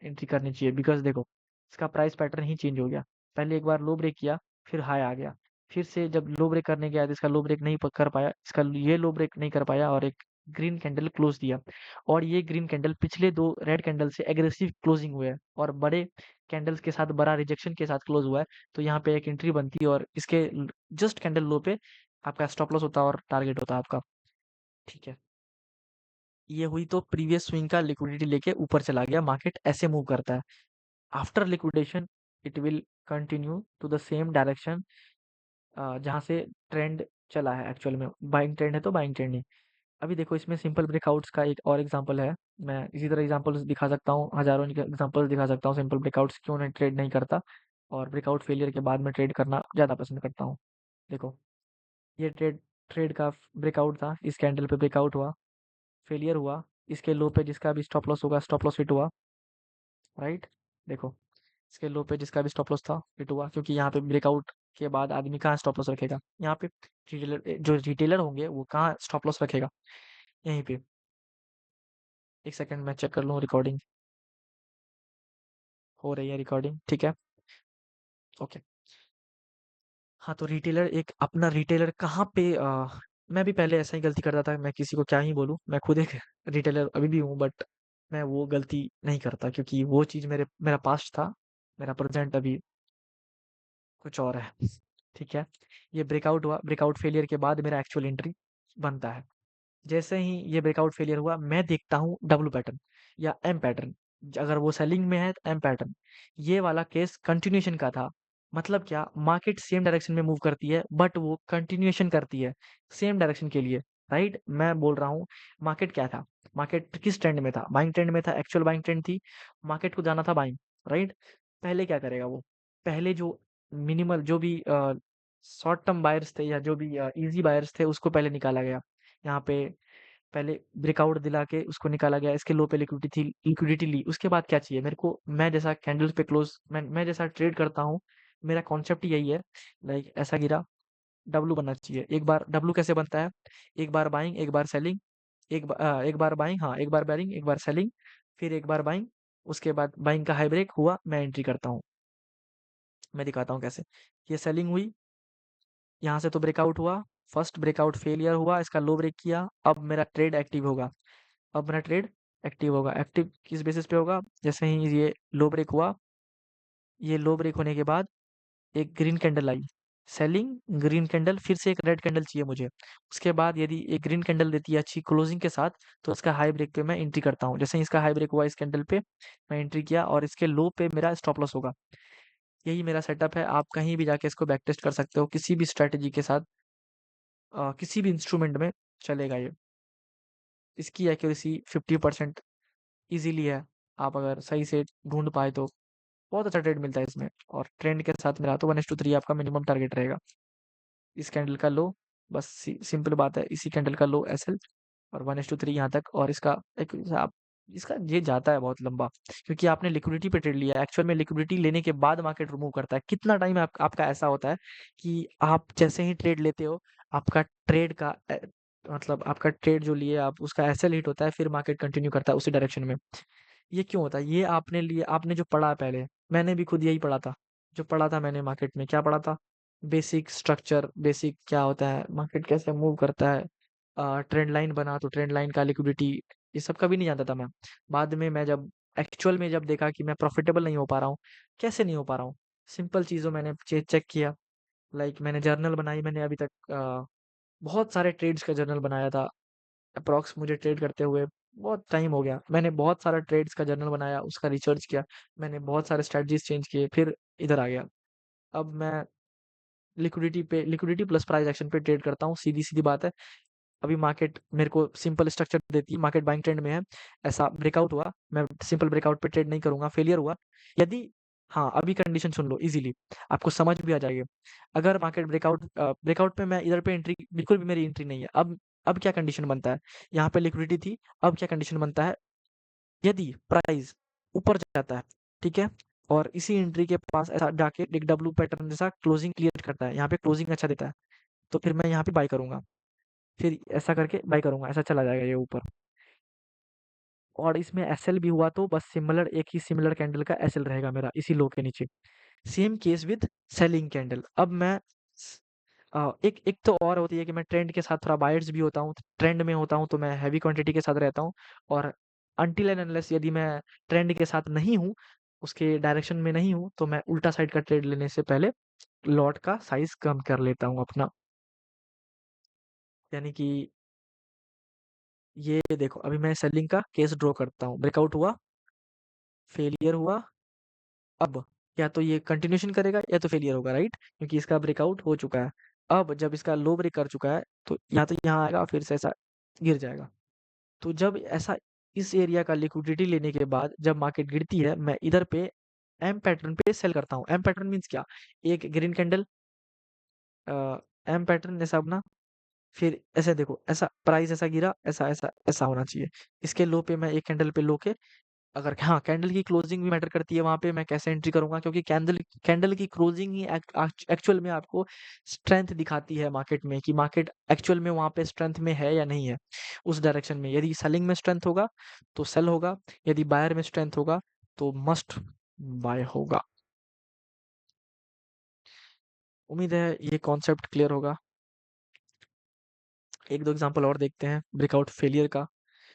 एंट्री करनी चाहिए। बिकॉज देखो इसका प्राइस पैटर्न ही चेंज हो गया। पहले एक बार लो ब्रेक किया, फिर हाई आ गया, फिर से जब लो ब्रेक करने गया तो इसका लो ब्रेक नहीं कर पाया, इसका ये लो ब्रेक नहीं कर पाया और एक ग्रीन कैंडल क्लोज दिया। और ये ग्रीन कैंडल पिछले दो रेड कैंडल से एग्रेसिव क्लोजिंग हुआ है और बड़े कैंडल्स के साथ बड़ा रिजेक्शन के साथ क्लोज हुआ है। तो यहाँ पे एक एंट्री बनती है और इसके जस्ट कैंडल लो पे आपका स्टॉप लॉस होता है और टारगेट होता है आपका, ठीक है। ये हुई तो प्रीवियस स्विंग का लिक्विडिटी लेके ऊपर चला गया, मार्केट ऐसे मूव करता है। After liquidation it will continue to the same direction जहाँ से ट्रेंड चला है एक्चुअल में। बाइंग ट्रेंड है तो बाइंग ट्रेंड ही। अभी देखो इसमें सिंपल ब्रेकआउट्स का एक और एग्जांपल है। मैं इसी तरह एग्जांपल्स दिखा सकता हूँ, हज़ारों एग्जांपल्स दिखा सकता हूँ सिंपल ब्रेकआउट्स क्यों मैं ट्रेड नहीं करता और ब्रेकआउट फेलियर के बाद मैं ट्रेड करना ज़्यादा पसंद करता हूँ। देखो ये ट्रेड ट्रेड का ब्रेकआउट था, इस कैंडल पे ब्रेकआउट हुआ, फेलियर हुआ, इसके लो पे जिसका भी स्टॉप लॉस होगा स्टॉप लॉस हिट हुआ, राइट। देखो इसके लो पे जिसका भी स्टॉप लॉस था हिट हुआ, क्योंकि यहाँ पे ब्रेकआउट के बाद आदमी कहाँ स्टॉप लॉस रखेगा? यहाँ पे रिटेलर, जो रिटेलर होंगे वो कहाँ स्टॉप लॉस रखेगा? यहीं पे। एक सेकंड मैं चेक कर लूँ रिकॉर्डिंग, हो रही है रिकॉर्डिंग, ठीक है, ओके। हाँ, तो रिटेलर एक अपना रिटेलर कहाँ पे मैं भी पहले ऐसा ही गलती करता था, मैं किसी को क्या ही बोलूँ, मैं खुद एक रिटेलर अभी भी हूँ, बट मैं वो गलती नहीं करता क्योंकि वो चीज़ मेरा पास्ट था, मेरा प्रेजेंट अभी कुछ और है। ठीक है, ये ब्रेकआउट हुआ, ब्रेकआउट फेलियर के बाद मेरा एक्चुअल एंट्री बनता है। जैसे ही ये ब्रेकआउट फेलियर हुआ, मैं देखता हूँ डब्ल्यू पैटर्न या एम पैटर्न। अगर वो सेलिंग में है तो एम पैटर्न। ये वाला केस कंटिन्यूएशन का था। मतलब क्या, मार्केट सेम डायरेक्शन में मूव करती है बट वो कंटिन्यूएशन करती है सेम डायरेक्शन के लिए, राइट। मैं बोल रहा हूँ मार्केट क्या था, मार्केट किस ट्रेंड में था? बाइंग ट्रेंड में था, एक्चुअल बाइंग ट्रेंड थी, मार्केट को जाना था बाइंग, राइट। पहले क्या करेगा वो, पहले जो मिनिमल जो भी शॉर्ट टर्म बायर्स थे या जो भी इजी बायर्स थे उसको पहले निकाला गया। यहाँ पे पहले ब्रेकआउट दिला के उसको निकाला गया, इसके लो पे लिक्विडिटी ली। उसके बाद क्या चाहिए मेरे को? मैं जैसा कैंडल्स पे क्लोज, मैं जैसा ट्रेड करता हूँ, मेरा कॉन्सेप्ट यही है। लाइक ऐसा गिरा, डब्लू बनना चाहिए। एक बार डब्लू कैसे बनता है? एक बार बाइंग, एक बार सेलिंग, एक बार बाइंग, हाँ एक बार बाइंग, एक बार सेलिंग, फिर एक बार बाइंग, उसके बाद बाइंग का हाई ब्रेक हुआ, मैं एंट्री करता हूँ। मैं दिखाता हूँ कैसे। ये सेलिंग हुई, यहाँ से तो ब्रेकआउट हुआ, फर्स्ट ब्रेकआउट फेलियर हुआ, इसका लो ब्रेक किया, अब मेरा ट्रेड एक्टिव होगा। अब मेरा ट्रेड एक्टिव होगा। एक्टिव किस बेसिस पे होगा? जैसे ही ये लो ब्रेक हुआ, ये लो ब्रेक होने के बाद एक ग्रीन कैंडल आई, सेलिंग, ग्रीन कैंडल, फिर से एक रेड कैंडल चाहिए मुझे। उसके बाद यदि एक ग्रीन कैंडल देती है अच्छी क्लोजिंग के साथ, तो इसका हाई ब्रेक पे मैं एंट्री करता हूँ। जैसे ही इसका हाई ब्रेक हुआ इस कैंडल पे, मैं एंट्री किया और इसके लो पे मेरा स्टॉप लॉस होगा। यही मेरा सेटअप है, आप कहीं भी जाके इसको बैक टेस्ट कर सकते हो किसी भी स्ट्रेटेजी के साथ, किसी भी इंस्ट्रूमेंट में चलेगा ये। इसकी एक्यूरेसी 50% इजीली है, आप अगर सही से ढूंढ पाए तो बहुत अच्छा ट्रेड मिलता है इसमें। और ट्रेंड के साथ मिला तो 1:3 आपका मिनिमम टारगेट रहेगा। इस कैंडल का लो, बस सिंपल बात है, इसी कैंडल का लो एसएल और 1:3 यहाँ तक। और इसका एक आप, इसका ये जाता है बहुत लंबा, क्योंकि आपने लिक्विडिटी पे ट्रेड लिया। एक्चुअल में लिक्विडिटी लेने के बाद मार्केट रिमूव करता है। कितना टाइम आपका ऐसा होता है कि आप जैसे ही ट्रेड लेते हो, आपका ट्रेड का मतलब आपका ट्रेड जो लिए आप उसका एसएल हिट होता है, फिर मार्केट कंटिन्यू करता है उसी डायरेक्शन में। ये क्यों होता है? ये आपने लिए, आपने जो पढ़ा पहले, मैंने भी खुद यही पढ़ा था। जो पढ़ा था मैंने मार्केट में, क्या पढ़ा था? बेसिक स्ट्रक्चर, बेसिक क्या होता है, मार्केट कैसे मूव करता है, ट्रेंड लाइन बना तो ट्रेंड लाइन का लिक्विडिटी, ये सब कभी नहीं जानता था मैं। बाद में मैं जब एक्चुअल में जब देखा कि मैं प्रॉफिटेबल नहीं हो पा रहा हूँ, कैसे नहीं हो पा रहा हूँ, सिंपल चीज़ों मैंने चेक किया। लाइक मैंने जर्नल बनाई, मैंने अभी तक बहुत सारे ट्रेड्स का जर्नल बनाया था। अप्रॉक्स मुझे ट्रेड करते हुए बहुत टाइम हो गया। मैंने बहुत सारा ट्रेड्स का जर्नल बनाया, उसका रिसर्च किया, मैंने बहुत सारे स्ट्रेटजीज चेंज किए, फिर इधर आ गया। अब मैं लिक्विडिटी प्लस प्राइस एक्शन पे ट्रेड करता हूँ, सीधी-सीधी बात है। अभी मार्केट मेरे को सिंपल स्ट्रक्चर देती है, मार्केट बाइंग ट्रेंड में है, ऐसा ब्रेकआउट हुआ, मैं सिंपल ब्रेकआउट पे ट्रेड नहीं करूँगा, फेलियर हुआ। यदि हाँ, अभी कंडीशन सुन लो इज़िली, आपको समझ भी आ जाएगी। अगर मार्केट ब्रेकआउट पे मैं इधर पे एंट्री, बिल्कुल भी मेरी एंट्री नहीं है। अब क्या कंडीशन बनता है? यहाँ पे लिक्विडिटी थी, अब क्या कंडीशन बनता है? यदि प्राइस ऊपर जाता है, ठीक है? और इसी एंट्री के पास ऐसा जाके एक डब्ल्यू पैटर्न जैसा क्लोजिंग क्रिएट करता है, यहाँ पे क्लोजिंग अच्छा देता है, तो फिर मैं यहाँ पे बाय करूँगा। फिर ऐसा करके बाय करूँगा, ऐसा चला जाएगा ये ऊपर। और इसमें एसएल भी हुआ तो बस सिमिलर, एक ही सिमिलर कैंडल का एसएल रहेगा मेरा इसी लो के नीचे। Same case with selling candle. अब मैं एक एक तो और होती है कि मैं ट्रेंड के साथ थोड़ा बायर्स भी होता हूँ, ट्रेंड में होता हूँ तो मैं हैवी क्वांटिटी के साथ रहता हूँ। और अनटिल एंड अनलेस यदि मैं ट्रेंड के साथ नहीं हूँ, उसके डायरेक्शन में नहीं हूँ, तो मैं उल्टा साइड का ट्रेड लेने से पहले लॉट का साइज कम कर लेता हूँ अपना। यानी कि ये देखो, अभी मैं सेलिंग का केस ड्रॉ करता हूँ। ब्रेकआउट हुआ, फेलियर हुआ, अब या तो ये कंटिन्यूएशन करेगा या तो फेलियर होगा, राइट? क्योंकि इसका ब्रेकआउट हो चुका है। अब जब इसका लो ब्रेक कर चुका है तो या तो यहाँ आएगा, फिर से ऐसा गिर जाएगा। तो जब ऐसा इस एरिया का लिक्विडिटी लेने के बाद जब मार्केट गिरती है, मैं इधर पे एम पैटर्न पे सेल करता हूँ। एम पैटर्न मीन्स क्या? एक ग्रीन कैंडल, एम पैटर्न ऐसा अपना, फिर ऐसे देखो, ऐसा प्राइस ऐसा गिरा, ऐसा ऐसा ऐसा होना चाहिए। इसके लो पे मैं एक कैंडल पे लो के, अगर हाँ, कैंडल की क्लोजिंग भी मैटर करती है वहां पे, मैं कैसे एंट्री करूंगा? क्योंकि कैंडल कैंडल की क्लोजिंग ही एक्चुअल में आपको स्ट्रेंथ दिखाती है मार्केट में, कि मार्केट एक्चुअल में वहां पे स्ट्रेंथ में है या नहीं है। उस डायरेक्शन में यदि सेलिंग में स्ट्रेंथ होगा तो सेल होगा, यदि बायर में स्ट्रेंथ होगा तो मस्ट बाय होगा। उम्मीद है ये कॉन्सेप्ट क्लियर होगा। एक दो एग्जांपल और देखते हैं ब्रेकआउट फेलियर का।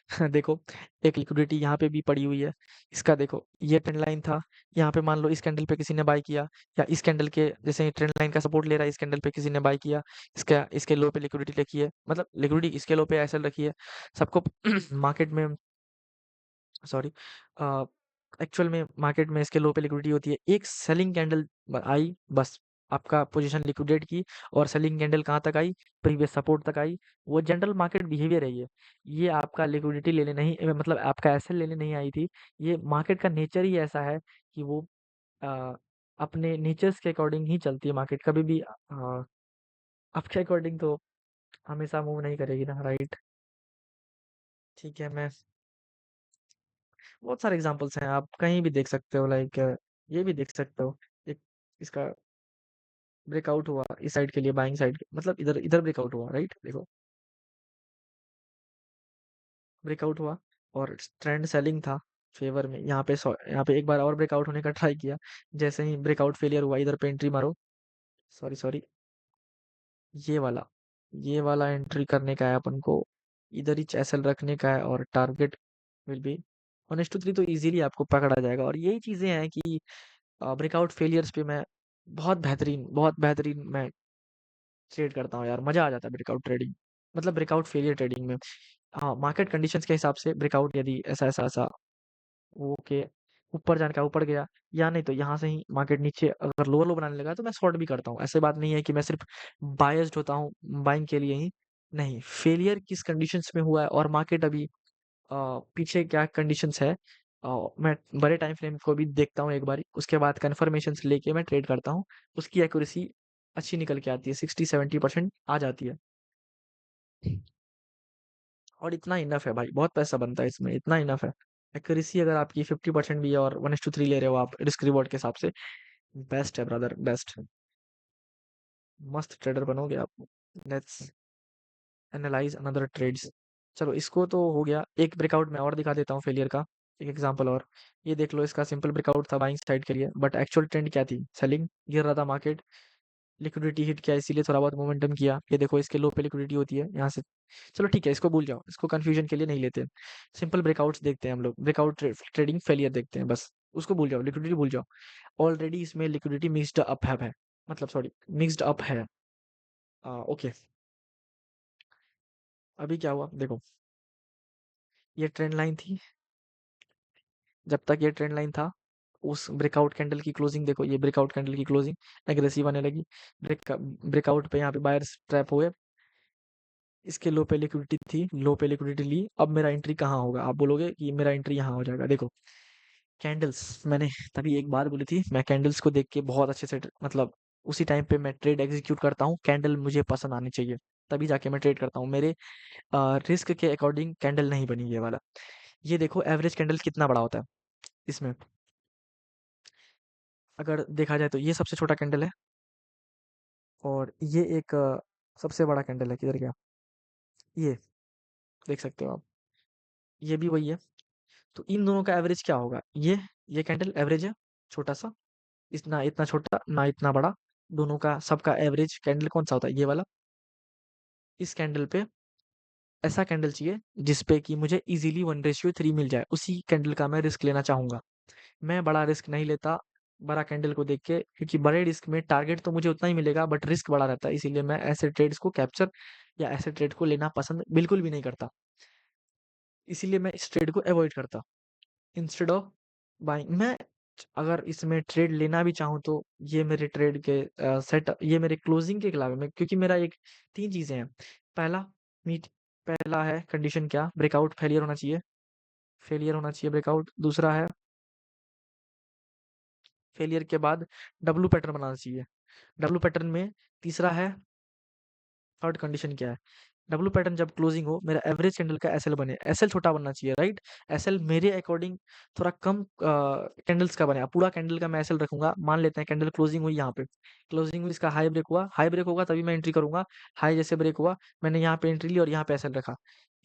देखो, एक लिक्विडिटी यहाँ पे भी पड़ी हुई है। इसका देखो, ये ट्रेंड लाइन था, यहाँ पे मान लो इस कैंडल पे किसी ने बाय किया, या इस कैंडल के जैसे ट्रेंड लाइन का सपोर्ट ले रहा है, इस कैंडल पे किसी ने बाय किया, इसका इसके लो पे लिक्विडिटी रखी है, मतलब लिक्विडिटी इसके लो पे एसएल रखी है। सबको मार्केट में, सॉरी, एक्चुअल में मार्केट में इसके लो पे लिक्विडिटी होती है। एक सेलिंग कैंडल आई, बस आपका पोजीशन लिक्विडेट की, और सेलिंग कैंडल कहाँ तक आई? प्रीवियस सपोर्ट तक आई। वो जनरल मार्केट बिहेवियर है ये आपका लिक्विडिटी लेने नहीं, मतलब आपका एसएल लेने नहीं आई थी। ये मार्केट का नेचर ही ऐसा है कि वो अ, अपने नेचर्स के अकॉर्डिंग ही चलती है मार्केट, कभी भी आपके अकॉर्डिंग तो हमेशा मूव नहीं करेगी ना, राइट? ठीक है, मैं बहुत सारे एग्जांपल्स हैं, आप कहीं भी देख सकते हो, लाइक ये भी देख सकते हो। एक इसका ब्रेकआउट हुआ इस साइड के लिए, बाइंग साइड के, मतलब इधर इधर ब्रेकआउट हुआ, राइट? देखो, ब्रेकआउट हुआ और ट्रेंड सेलिंग था फेवर में। यहाँ पे यहाँ पे एक बार और ब्रेकआउट होने का ट्राई किया, जैसे ही ब्रेकआउट फेलियर हुआ, इधर पे एंट्री मारो। सॉरी सॉरी, ये वाला ये वाला एंट्री करने का है अपन को, इधर ही एसएल रखने का है, और टारगेट विल बी 1:3, तो इजीली आपको पकड़ा जाएगा। और यही चीजें हैं कि ब्रेकआउट फेलियर्स पे मैं बहुत बेहतरीन मैं ट्रेड करता हूँ यार, मजा आ जाता है ब्रेकआउट ट्रेडिंग, मतलब ब्रेकआउट फेलियर ट्रेडिंग में। हाँ, मार्केट कंडीशंस के हिसाब से ब्रेकआउट, यदि ऐसा ऐसा ऐसा वो के ऊपर जाने का ऊपर गया, या नहीं तो यहाँ से ही मार्केट नीचे अगर लोअर लो बनाने लगा तो मैं शॉर्ट भी करता हूँ। ऐसे बात नहीं है कि मैं सिर्फ बायस्ड होता हूँ बाइंग के लिए ही, नहीं। फेलियर किस कंडीशंस में हुआ है और मार्केट अभी पीछे क्या कंडीशंस है, मैं बड़े टाइम फ्रेम को भी देखता हूँ एक बारी, उसके बाद कन्फर्मेशंस लेके मैं ट्रेड करता हूँ। उसकी एक्यूरेसी अच्छी निकल के आती है, 60-70% आ जाती है। और इतना इनफ है भाई, बहुत पैसा बनता है इसमें, इतना इनफ है। एक्यूरेसी अगर आपकी 50% भी है और 1:3 ले रहे हो आप रिस्क रिवॉर्ड के हिसाब से, बेस्ट है ब्रदर, बेस्ट। मस्त ट्रेडर बनोगे आप। Let's analyse another trades. चलो, इसको तो हो गया। एक ब्रेकआउट मैं और दिखा देता हूँ फेलियर का, एक एग्जांपल और। ये देख लो, इसका सिंपल ब्रेकआउट था बाइंग साइड के लिए, बट एक्चुअल ट्रेंड क्या थी? सेलिंग, गिर रहा था मार्केट, लिक्विडिटी हिट किया, इसीलिए थोड़ा बहुत मोमेंटम किया। ये देखो, इसके लो पे लिक्विडिटी होती है यहाँ से। चलो ठीक है, इसको भूल जाओ, इसको कंफ्यूजन के लिए नहीं लेते। सिंपल ब्रेकआउट्स देखते हैं हम लोग, ब्रेकआउट ट्रेडिंग फेलियर देखते हैं बस। उसको भूल जाओ, लिक्विडिटी भूल जाओ। ऑलरेडी इसमें लिक्विडिटी मिक्स्ड अप है, मतलब सॉरी, मिक्स्ड अप है। ओके, अभी क्या हुआ देखो, ये ट्रेंड लाइन थी। जब तक ये ट्रेंड लाइन था, उस ब्रेकआउट कैंडल की क्लोजिंग देखो, ये ब्रेकआउट कैंडल की क्लोजिंग एग्रेसिव आने लगी। ब्रेकआउट पे यहाँ पे बायर्स ट्रैप हुए, इसके लो पे लिक्विडिटी थी, लो पे लिक्विडिटी ली। अब मेरा एंट्री कहाँ होगा? आप बोलोगे कि मेरा एंट्री यहाँ हो जाएगा। देखो, कैंडल्स, मैंने तभी एक बात बोली थी, मैं कैंडल्स को देख के बहुत अच्छे से मतलब उसी टाइम पे मैं ट्रेड एग्जीक्यूट करता हूँ। कैंडल मुझे पसंद आनी चाहिए, तभी जाके मैं ट्रेड करता हूँ। मेरे रिस्क के अकॉर्डिंग कैंडल नहीं बनी ये वाला। ये देखो, एवरेज कैंडल कितना बड़ा होता है इसमें, अगर देखा जाए तो ये सबसे छोटा कैंडल है, और ये एक सबसे बड़ा कैंडल है। किधर गया? ये देख सकते हो आप, ये भी वही है। तो इन दोनों का एवरेज क्या होगा? ये कैंडल एवरेज है, छोटा सा, इतना इतना छोटा ना इतना बड़ा। दोनों का सबका एवरेज कैंडल कौन सा होता है? ये वाला। इस कैंडल पे ऐसा कैंडल चाहिए जिसपे कि मुझे इजीली 1:3 मिल जाए, उसी कैंडल का मैं रिस्क लेना चाहूंगा। मैं बड़ा रिस्क नहीं लेता बड़ा कैंडल को देख के, क्योंकि बड़े रिस्क में टारगेट तो मुझे उतना ही मिलेगा बट रिस्क बड़ा रहता है, इसीलिए मैं ऐसे ट्रेड्स को कैप्चर या ऐसे ट्रेड को लेना पसंद बिल्कुल भी नहीं करता। इसीलिए मैं इस ट्रेड को अवॉइड करता इंस्टेड ऑफ बाइंग। मैं अगर इसमें ट्रेड लेना भी चाहूँ तो ये मेरे ट्रेड के सेट ये मेरे क्लोजिंग के खिलाफ है। क्योंकि मेरा एक 3 चीज़ें हैं। पहला मीट पहला है कंडीशन क्या? ब्रेकआउट फेलियर होना चाहिए। फेलियर होना चाहिए ब्रेकआउट। दूसरा है फेलियर के बाद डब्ल्यू पैटर्न बनाना चाहिए। डब्ल्यू पैटर्न में तीसरा है थर्ड कंडीशन क्या है? डब्ल्यू पैटर्न जब क्लोजिंग हो मेरा एवरेज कैंडल का एसएल बने। एसएल छोटा बनना चाहिए, राइट? एसएल मेरे अकॉर्डिंग थोड़ा कम कैंडल्स का बने। पूरा कैंडल का मैं एसएल रखूंगा। मान लेते हैं कैंडल क्लोजिंग हुई यहाँ पे, क्लोजिंग हुई, इसका हाई ब्रेक हुआ, हाई ब्रेक होगा तभी मैं एंट्री करूंगा। हाई जैसे ब्रेक हुआ मैंने यहाँ पे एंट्री ली और यहाँ पे एसएल रखा।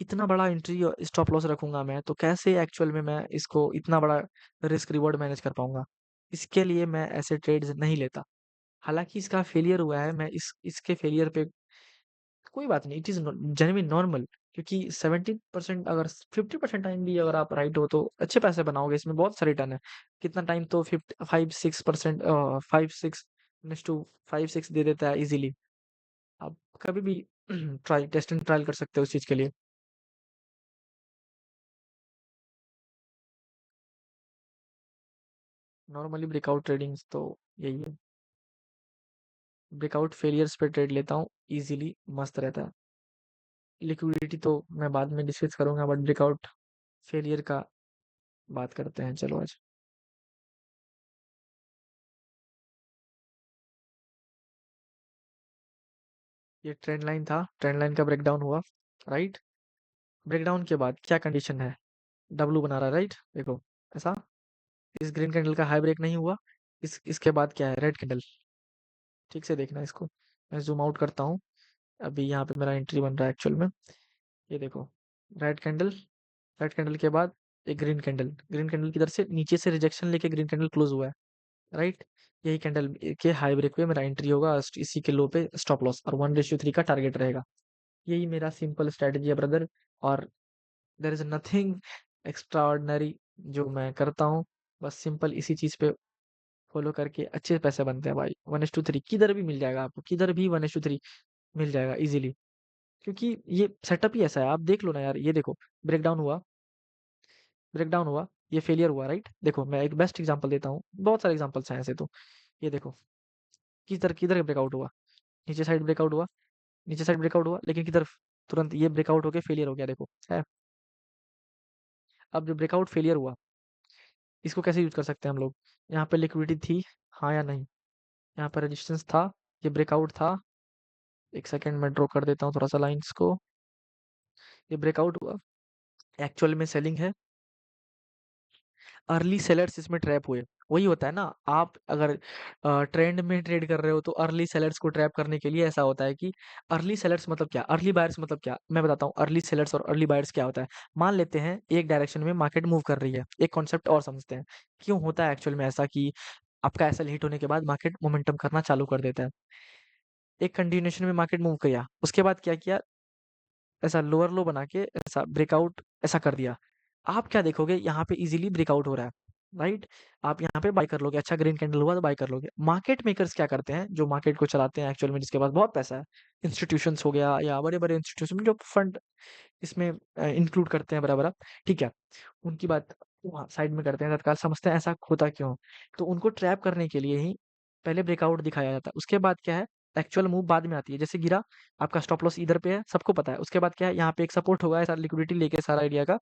इतना बड़ा एंट्री और स्टॉप लॉस रखूंगा मैं, तो कैसे एक्चुअल में मैं इसको इतना बड़ा रिस्क रिवॉर्ड मैनेज कर पाऊंगा? इसके लिए मैं ऐसे ट्रेड्स नहीं लेता। हालांकि इसका फेलियर हुआ है, मैं इसके फेलियर पे कोई बात नहीं, इट इज़ जेन्युइन नॉर्मल। क्योंकि 70% अगर 50% टाइम भी अगर आप राइट हो तो अच्छे पैसे बनाओगे। इसमें बहुत सा रिटर्न है। कितना टाइम तो 5-6% 5-6 दे देता है इजीली। आप कभी भी ट्राई टेस्ट एंड ट्रायल कर सकते हो उस चीज़ के लिए। नॉर्मली ब्रेकआउट ट्रेडिंग्स तो यही है। ब्रेकआउट फेलियर्स पे ट्रेड लेता हूँ, इजीली मस्त रहता है। लिक्विडिटी तो मैं बाद में डिस्कस करूंगा, बट ब्रेकआउट फेलियर का बात करते हैं चलो आज। ये ट्रेंड लाइन था, ट्रेंड लाइन का ब्रेकडाउन हुआ, राइट? ब्रेकडाउन के बाद क्या कंडीशन है? डब्लू बना रहा है, राइट? देखो ऐसा, इस ग्रीन कैंडल का हाई ब्रेक नहीं हुआ। इसके बाद क्या है? Red candle. ठीक से देखना इसको, मैं जूम आउट करता हूँ। अभी यहाँ पे मेरा एंट्री बन रहा है एक्चुअल में। ये देखो, रेड कैंडल, रेड कैंडल के बाद एक ग्रीन कैंडल, ग्रीन कैंडल की तरफ से नीचे से रिजेक्शन लेके ग्रीन कैंडल क्लोज हुआ है, राइट? यही कैंडल के हाई ब्रेक पे मेरा एंट्री होगा, इसी के लो पे स्टॉप लॉस, और 1:3 का टारगेट रहेगा। यही मेरा सिंपल स्ट्रेटजी है ब्रदर। और there is nothing extraordinary जो मैं करता हूँ। बस सिंपल इसी चीज पे फॉलो करके अच्छे पैसे बनते हैं भाई। 1:3 किधर भी मिल जाएगा आपको, किधर भी 1:3 मिल जाएगा इजीली। क्योंकि ये सेटअप ही ऐसा है, आप देख लो ना यार। ये देखो, ब्रेकडाउन हुआ, ब्रेकडाउन हुआ, ये फेलियर हुआ, राइट? देखो मैं एक बेस्ट एग्जांपल देता हूँ, बहुत सारे एग्जांपल्स हैं ऐसे तो। ये देखो, किधर किधर ब्रेकआउट हुआ, नीचे साइड ब्रेकआउट हुआ, नीचे साइड ब्रेकआउट हुआ, लेकिन किधर? तुरंत ये ब्रेकआउट होके फेलियर हो गया, देखो है। अब जो ब्रेकआउट फेलियर हुआ, इसको कैसे यूज कर सकते हैं हम लोग? यहाँ पे लिक्विडिटी थी, हाँ या नहीं? यहाँ पर रेजिस्टेंस था, ये ब्रेकआउट था। एक सेकंड में ड्रॉ कर देता हूँ थोड़ा सा लाइंस को। ये ब्रेकआउट हुआ, एक्चुअल में सेलिंग है। अर्ली सेलर्स इसमें ट्रैप हुए। वही होता है ना, आप अगर ट्रेंड में ट्रेड कर रहे हो तो अर्ली सेलर्स को ट्रैप करने के लिए ऐसा होता है कि अर्ली सेलर्स मतलब क्या, अर्ली बायर्स मतलब क्या, मैं बताता हूँ। अर्ली सेलर्स और अर्ली बायर्स क्या होता है? मान लेते हैं एक डायरेक्शन में मार्केट मूव कर रही है, एक कॉन्सेप्ट और समझते हैं। क्यों होता है एक्चुअल में ऐसा कि आपका एसएल हिट होने के बाद मार्केट मोमेंटम करना चालू कर देता है। एक कंटिन्यूएशन में मार्केट मूव किया, उसके बाद क्या किया? ऐसा लोअर लो बना के ऐसा ब्रेकआउट ऐसा कर दिया। आप क्या देखोगे? यहाँ पे इजीली ब्रेकआउट हो रहा है, राइट? आप यहाँ पे बाय कर लोगे। अच्छा ग्रीन कैंडल हुआ तो बाय कर लोगे। मार्केट मेकर्स क्या करते हैं, जो मार्केट को चलाते हैं एक्चुअल में, जिसके पास बहुत पैसा है, इंस्टीट्यूशंस हो गया या बड़े बड़े इंस्टीट्यूशन जो फंड इसमें इंक्लूड करते हैं बराबर, ठीक है? उनकी बात वहाँ साइड में करते हैं, तत्काल समझते हैं ऐसा होता क्यों। तो उनको ट्रैप करने के लिए ही पहले ब्रेकआउट दिखाया जाता है। उसके बाद क्या है? एक्चुअल मूव बाद में आती है। जैसे गिरा, आपका स्टॉप लॉस इधर पे है, सबको पता है। उसके बाद क्या है? यहाँ पे एक सपोर्ट होगा ऐसा लिक्विडिटी लेके सारा एरिया का।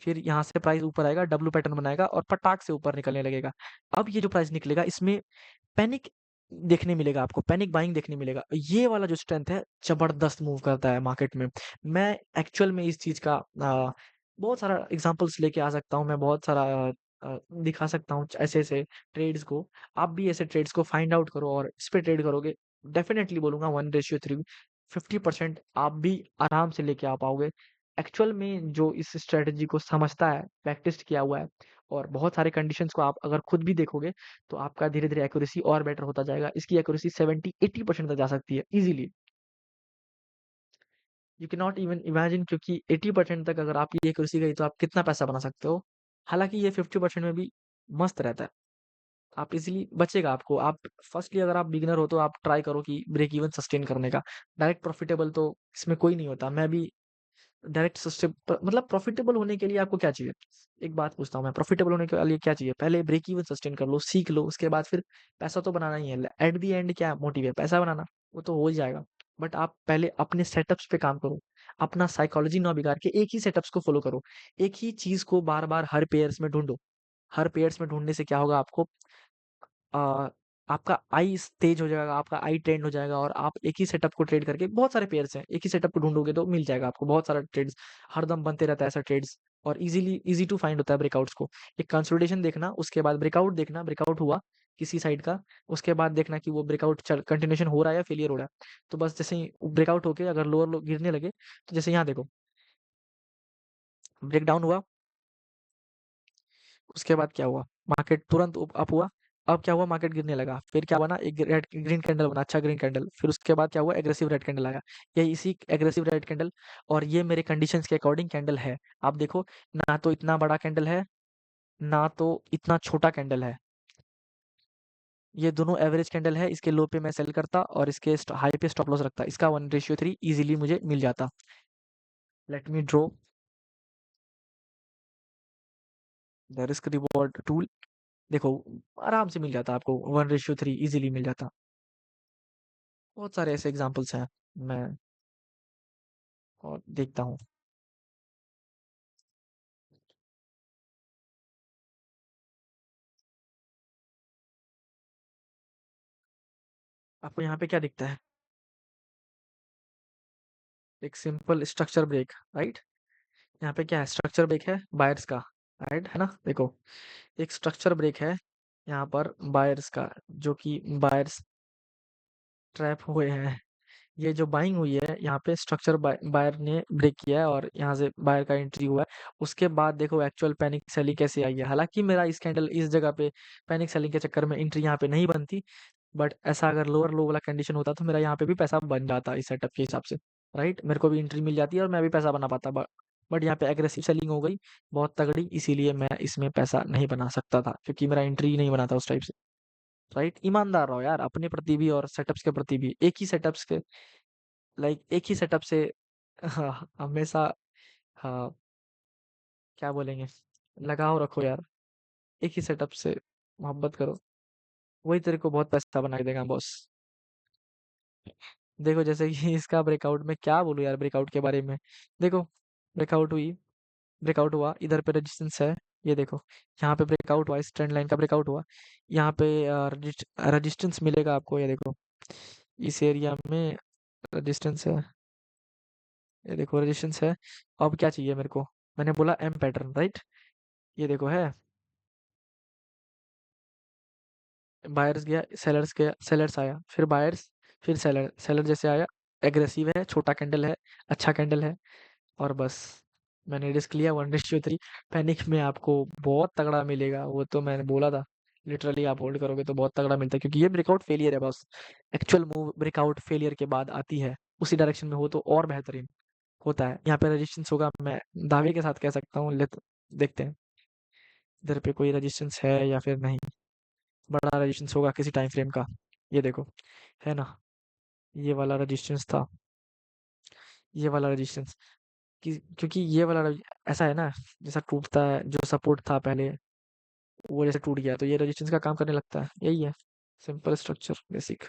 फिर यहाँ से प्राइस ऊपर आएगा, डब्ल्यू पैटर्न बनाएगा और पटाक से ऊपर निकलने लगेगा। अब ये जो प्राइस निकलेगा इसमें पैनिक देखने मिलेगा आपको, पैनिक बाइंग देखने मिलेगा। ये वाला जो स्ट्रेंथ है जबरदस्त मूव करता है मार्केट में। मैं एक्चुअल में इस चीज का बहुत सारा एग्जांपल्स लेके आ सकता हूँ। मैं बहुत सारा दिखा सकता हूँ ऐसे ऐसे ट्रेड्स को। आप भी ऐसे ट्रेड्स को फाइंड आउट करो और इस पे ट्रेड करोगे। डेफिनेटली बोलूंगा 1:3 50% आप भी आराम से लेके आ पाओगे। एक्चुअल में जो इस स्ट्रेटजी को समझता है, प्रैक्टिस किया हुआ है, और बहुत सारे कंडीशंस को आप अगर खुद भी देखोगे तो आपका धीरे-धीरे एक्यूरेसी और बेटर होता जाएगा। इसकी एक्यूरेसी 70-80% तक जा सकती है easily. You can not even imagine, क्योंकि 80% तक अगर आपकी एक्यूरेसी गई तो आप कितना पैसा बना सकते हो। हालाँकि ये 50% में भी मस्त रहता है। आप ईज़िली बचेगा आपको। आप फर्स्टली अगर आप बिगिनर हो तो आप ट्राई करो कि ब्रेक इवन सस्टेन करने का। डायरेक्ट प्रॉफिटेबल तो इसमें कोई नहीं होता। मैं भी डायरेक्ट सस्टेन मतलब प्रॉफिटेबल होने के लिए आपको क्या चाहिए? एक बात पूछता हूँ मैं, प्रॉफिटेबल होने के लिए क्या चाहिए? पहले ब्रेक इवन सस्टेन कर लो, सीख लो, उसके बाद फिर पैसा तो बनाना ही है। एट द एंड क्या मोटिव है? पैसा बनाना, वो तो हो ही जाएगा। बट आप पहले अपने सेटअप्स पे काम करो, अपना साइकोलॉजी ना बिगाड़ के एक ही सेटअप्स को फॉलो करो, एक ही चीज को बार बार हर पेयर्स में ढूंढो। हर पेयर्स में ढूंढने से क्या होगा आपको, अ, आपका आई तेज हो जाएगा, आपका आई ट्रेंड हो जाएगा, और आप एक ही सेटअप को ट्रेड करके, बहुत सारे पेयर्स हैं, एक ही सेटअप को ढूंढोगे तो मिल जाएगा आपको बहुत सारा ट्रेड्स, हरदम बनते रहता है ऐसा ट्रेड्स, और इजी टू फाइंड होता है ब्रेकआउट्स को। एक कंसोलिडेशन देखना, उसके बाद ब्रेकआउट देखना, ब्रेकआउट हुआ किसी साइड का, उसके बाद देखना कि वो ब्रेकआउट कंटिन्यूशन हो रहा है या फेलियर हो रहा है। तो बस जैसे ही ब्रेकआउट होके अगर लोअर लो गिरने लगे, तो जैसे यहाँ देखो, ब्रेक डाउन हुआ, उसके बाद क्या हुआ, मार्केट तुरंत अप हुआ। अब क्या हुआ, मार्केट गिरने लगा, फिर क्या बना, एक रेड ग्रीन कैंडल बना, अच्छा ग्रीन कैंडल, फिर उसके बाद क्या हुआ, एग्रेसिव रेड कैंडल आया। ये इसी एग्रेसिव रेड कैंडल, और ये मेरे कंडीशंस के अकॉर्डिंग कैंडल है। आप देखो, ना तो इतना बड़ा कैंडल है, ना तो इतना छोटा कैंडल है, ये दोनों एवरेज कैंडल है। इसके लो पे मैं सेल करता और इसके हाई पे स्टॉप लॉस रखता, इसका 1:3 इजीली मुझे मिल जाता। Let me draw the risk reward tool. देखो, आराम से मिल जाता आपको, 1:3 इजीली मिल जाता। बहुत सारे ऐसे एग्जांपल्स हैं, मैं और देखता हूँ। आपको यहाँ पे क्या दिखता है? एक सिंपल स्ट्रक्चर ब्रेक, राइट? यहाँ पे क्या है, स्ट्रक्चर ब्रेक है बायर्स का, राइट है ना? देखो, एक स्ट्रक्चर ब्रेक है यहाँ पर बायर्स का, जो कि बायर्स ट्रैप हुए हैं। ये जो बाइंग हुई है यहाँ पे, स्ट्रक्चर बायर ने ब्रेक किया है और यहाँ से बायर का एंट्री हुआ है। उसके बाद देखो एक्चुअल पैनिक सेलिंग कैसे आई है। हालांकि मेरा इस कैंडल इस जगह पे पैनिक सेलिंग के चक्कर में एंट्री यहाँ पे नहीं बनती, बट ऐसा अगर लोअर लो वाला कंडीशन होता तो मेरा यहाँ पे भी पैसा बन जाता इस सेटअप के हिसाब से, राइट? मेरे को भी एंट्री मिल जाती है और मैं भी पैसा बना पाता, बट यहाँ पे एग्रेसिव सेलिंग हो गई बहुत तगड़ी, इसीलिए मैं इसमें पैसा नहीं बना सकता था, क्योंकि मेरा एंट्री नहीं बना था उस टाइप से। राइट, ईमानदार रहो यार अपने प्रति भी और सेटअप्स के प्रति भी, एक ही सेटअप्स के, लाइक एक ही सेटअप से हाँ, हमेशा, हाँ, क्या बोलेंगे, लगाव रखो यार, एक ही सेटअप से मोहब्बत करो, वही तेरे को बहुत पैसा बना के देगा बॉस। देखो जैसे कि इसका ब्रेकआउट, में क्या बोलूँ यार ब्रेकआउट के बारे में। देखो, ब्रेकआउट हुई, ब्रेकआउट हुआ, इधर पे रेजिस्टेंस है, ये देखो, यहाँ पे ब्रेकआउट हुआ, इस ट्रेंड लाइन का ब्रेकआउट हुआ, यहाँ पे रेजिस्टेंस मिलेगा आपको, ये देखो, इस एरिया में रेजिस्टेंस है, ये देखो रेजिस्टेंस है। अब क्या चाहिए मेरे को, मैंने बोला एम पैटर्न, राइट? ये देखो है, बायर्स गया, सेलर्स गया, सेलर्स आया, फिर बायर्स, फिर सेलर, सेलर जैसे आया, एग्रेसिव है, छोटा कैंडल है, अच्छा कैंडल है, और बस मैंने रिस्क लिया 1:3। पैनिक में आपको बहुत तगड़ा मिलेगा, वो तो मैंने बोला था, लिटरली आप होल्ड करोगे तो बहुत तगड़ा मिलता है, क्योंकि ये ब्रेकआउट फेलियर है बस। एक्चुअल मूव ब्रेकआउट फेलियर के बाद आती है, उसी डायरेक्शन में हो तो और बेहतरीन होता है। यहाँ पे रेजिस्टेंस होगा, मैं दावे के साथ कह सकता हूँ, लेट देखते हैं इधर पे कोई रेजिस्टेंस है या फिर नहीं। बड़ा रेजिस्टेंस होगा किसी टाइम फ्रेम का, ये देखो, है ना? ये वाला रेजिस्टेंस था, ये वाला रेजिस्टेंस, क्योंकि ये वाला ऐसा है ना, जैसा टूटता है, जो सपोर्ट था पहले वो जैसे टूट गया, तो ये रेजिस्टेंस का काम करने लगता है, यही है, सिंपल स्ट्रक्चर बेसिक।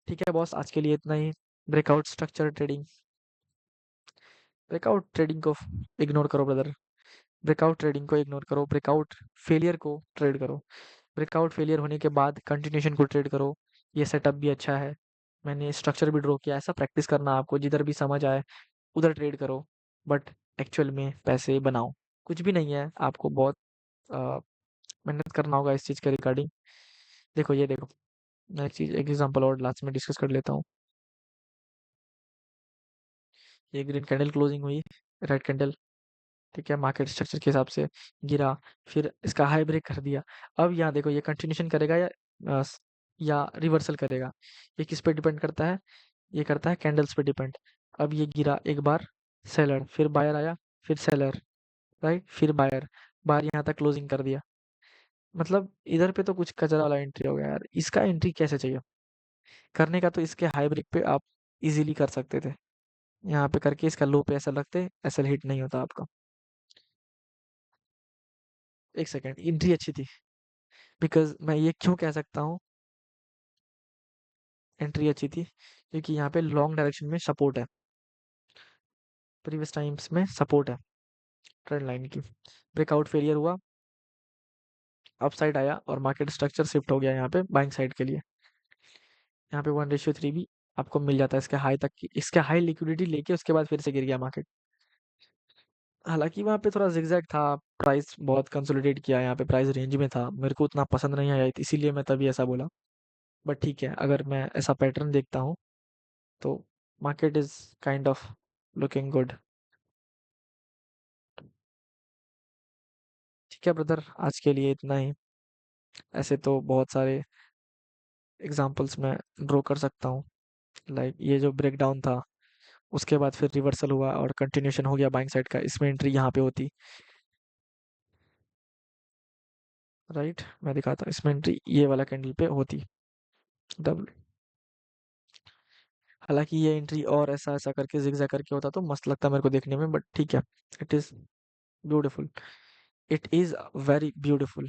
ठीक है बॉस, आज के लिए इतना ही। Breakout structure trading, breakout trading को इग्नोर करो ब्रदर, ब्रेकआउट ट्रेडिंग को इग्नोर करो, ब्रेकआउट फेलियर को ट्रेड करो, ब्रेकआउट फेलियर होने के बाद कंटिन्यूशन को ट्रेड करो। ये सेटअप भी अच्छा है, मैंने स्ट्रक्चर भी ड्रॉ किया, ऐसा प्रैक्टिस करना आपको, जिधर भी समझ आए उधर ट्रेड करो, बट एक्चुअल में पैसे बनाओ। कुछ भी नहीं है, आपको बहुत अ, मेहनत करना होगा इस चीज़ के रिगार्डिंग। देखो ये देखो, मैं एक चीज़, एक एग्जांपल और लास्ट में डिस्कस कर लेता हूँ। ये ग्रीन कैंडल क्लोजिंग हुई, रेड कैंडल, ठीक है, मार्केट स्ट्रक्चर के हिसाब से गिरा, फिर इसका हाई ब्रेक कर दिया। अब यहाँ देखो, ये कंटिन्यूशन करेगा अ, या रिवर्सल करेगा, ये किस पे डिपेंड करता है? ये करता है कैंडल्स पे डिपेंड। अब ये गिरा एक बार, सेलर, फिर बायर आया, फिर सेलर, राइट, फिर बायर, बायर यहाँ तक क्लोजिंग कर दिया। मतलब इधर पे तो कुछ कचरा वाला एंट्री हो गया यार, इसका एंट्री कैसे चाहिए? करने का तो इसके हाई ब्रेक पे आप इजीली कर सकते थे, यहाँ पे करके इसका लो पे एसएल रखते, एसएल हिट नहीं होता आपका। एक सेकेंड, एंट्री अच्छी थी, बिकॉज मैं ये क्यों कह सकता हूँ एंट्री अच्छी थी, क्योंकि यहाँ पे लॉन्ग डायरेक्शन में सपोर्ट है, प्रीवियस टाइम्स में सपोर्ट है ट्रेंड लाइन की। ब्रेकआउट फेलियर हुआ, अपसाइड आया और मार्केट स्ट्रक्चर शिफ्ट हो गया यहाँ पे बाइंग साइड के लिए। यहाँ पे 1:3 भी आपको मिल जाता है इसके हाई तक की, इसके हाई लिक्विडिटी लेके उसके बाद फिर से गिर गया मार्केट। हालांकि वहाँ पे थोड़ा जिगजैग था, प्राइस बहुत कंसोलिडेट किया, यहाँ पे प्राइस रेंज में था, मेरे को उतना पसंद नहीं आया इसीलिए मैं तभी ऐसा बोला। बट ठीक है, अगर मैं ऐसा पैटर्न देखता हूँ तो market is kind of looking good. ठीक है ब्रदर, आज के लिए इतना ही। ऐसे तो बहुत सारे एग्जांपल्स मैं ड्रॉ कर सकता हूँ, लाइक ये जो ब्रेकडाउन था उसके बाद फिर रिवर्सल हुआ और कंटिन्यूशन हो गया बाइंग साइड का, इसमें एंट्री यहाँ पे होती। राइट, मैं दिखाता हूँ, इसमें एंट्री ये वाला कैंडल पे होती डबल। हालांकि ये एंट्री और ऐसा ऐसा करके जिगजैग करके होता तो मस्त लगता मेरे को देखने में, बट ठीक है, it is beautiful, it is very beautiful.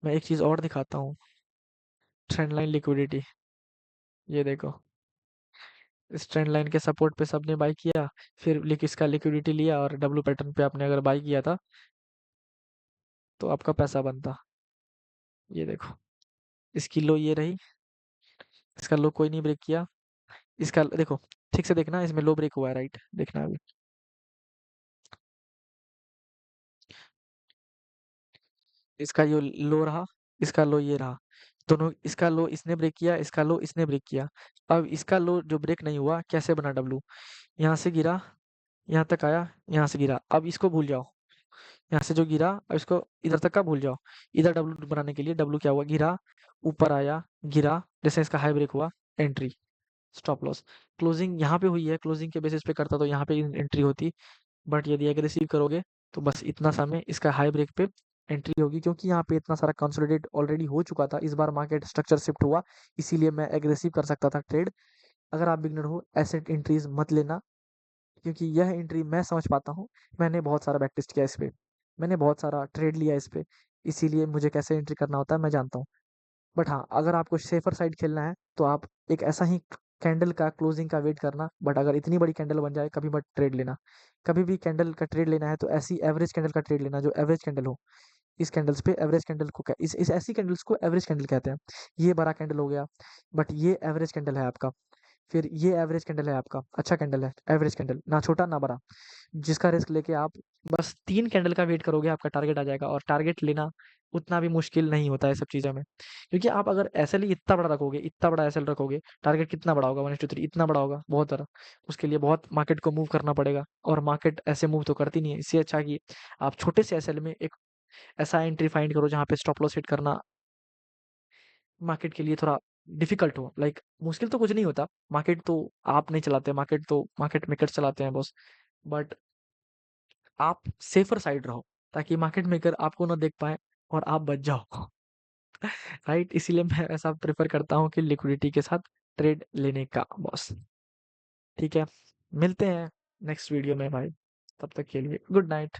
मैं एक चीज और दिखाता हूँ, ट्रेंड लाइन लिक्विडिटी, ये देखो, इस ट्रेंड लाइन के सपोर्ट पे सबने बाई किया, फिर इसका लिक्विडिटी लिया और डब्लू पैटर्न पे आपने अगर बाई किया था तो आपका पैसा बनता। ये देखो, इसकी लो ये रही, इसका लो कोई नहीं ब्रेक किया, इसका देखो, ठीक से देखना, इसमें लो ब्रेक हुआ है, राइट, देखना अभी, इसका ये लो रहा, इसका लो ये रहा, दोनों, इसका लो इसने ब्रेक किया, इसका लो इसने ब्रेक किया। अब इसका लो जो ब्रेक नहीं हुआ कैसे बना डब्लू, यहाँ से गिरा, यहाँ तक आया, यहाँ से गिरा, अब इसको भूल जाओ, यहाँ से जो गिरा अब इसको इधर तक का भूल जाओ, इधर डब्लू बनाने के लिए डब्लू क्या हुआ, गिरा, ऊपर आया, गिरा, जैसे इसका हाई ब्रेक हुआ, एंट्री, स्टॉप लॉस, क्लोजिंग यहाँ पे हुई है, क्लोजिंग के बेसिस पे करता तो यहाँ पे एंट्री होती, बट यदि एग्रेसिव करोगे तो बस इतना समय इसका हाई ब्रेक पे एंट्री होगी, क्योंकि यहाँ पे इतना सारा कंसोलिडेट ऑलरेडी हो चुका था, इस बार मार्केट स्ट्रक्चर शिफ्ट हुआ, इसीलिए मैं एग्रेसिव कर सकता था ट्रेड। अगर आप बिगनर हो ऐसे एंट्रीज मत लेना, क्योंकि यह एंट्री मैं समझ पाता हूँ, मैंने बहुत सारा बैक टेस्ट किया इस पे, मैंने बहुत सारा ट्रेड लिया इस पे, इसीलिए मुझे कैसे एंट्री करना होता है मैं जानता हूँ। बट हाँ, अगर आपको सेफर साइड खेलना है तो आप एक ऐसा ही कैंडल का क्लोजिंग का वेट करना, बट अगर इतनी बड़ी कैंडल बन जाए कभी मत ट्रेड लेना। कभी भी कैंडल का ट्रेड लेना है तो ऐसी एवरेज कैंडल का ट्रेड लेना जो एवरेज कैंडल हो। इस कैंडल्स पे एवरेज कैंडल को इस ऐसी कैंडल्स को एवरेज कैंडल कहते हैं। ये बड़ा कैंडल हो गया, बट ये एवरेज कैंडल है आपका। फिर ये एवरेज कैंडल है आपका, अच्छा कैंडल है, एवरेज कैंडल, ना छोटा ना बड़ा, जिसका रिस्क लेके आप बस 3 कैंडल का वेट करोगे आपका टारगेट आ जाएगा, और टारगेट लेना उतना भी मुश्किल नहीं होता है सब चीज़ों में, क्योंकि आप अगर एसएल ही इतना बड़ा रखोगे, इतना बड़ा एसएल रखोगे, टारगेट कितना बड़ा होगा, 1:3 इतना बड़ा होगा, बहुत बड़ा। उसके लिए बहुत मार्केट को मूव करना पड़ेगा, और मार्केट ऐसे मूव तो करती नहीं है, इससे अच्छा कि आप छोटे से एसएल में एक ऐसा एंट्री फाइंड करो जहाँ पे स्टॉप लॉस हिट करना मार्केट के लिए थोड़ा डिफिकल्ट हो। लाइक मुश्किल तो कुछ नहीं होता, मार्केट तो आप नहीं चलाते, मार्केट तो मार्केट मेकर्स चलाते हैं बॉस। बट आप सेफर साइड रहो, ताकि मार्केट मेकर आपको ना देख पाए और आप बच जाओ। राइट, इसीलिए मैं ऐसा प्रेफर करता हूँ कि लिक्विडिटी के साथ ट्रेड लेने का बॉस। ठीक है, मिलते हैं नेक्स्ट वीडियो में भाई, तब तक के लिए गुड नाइट।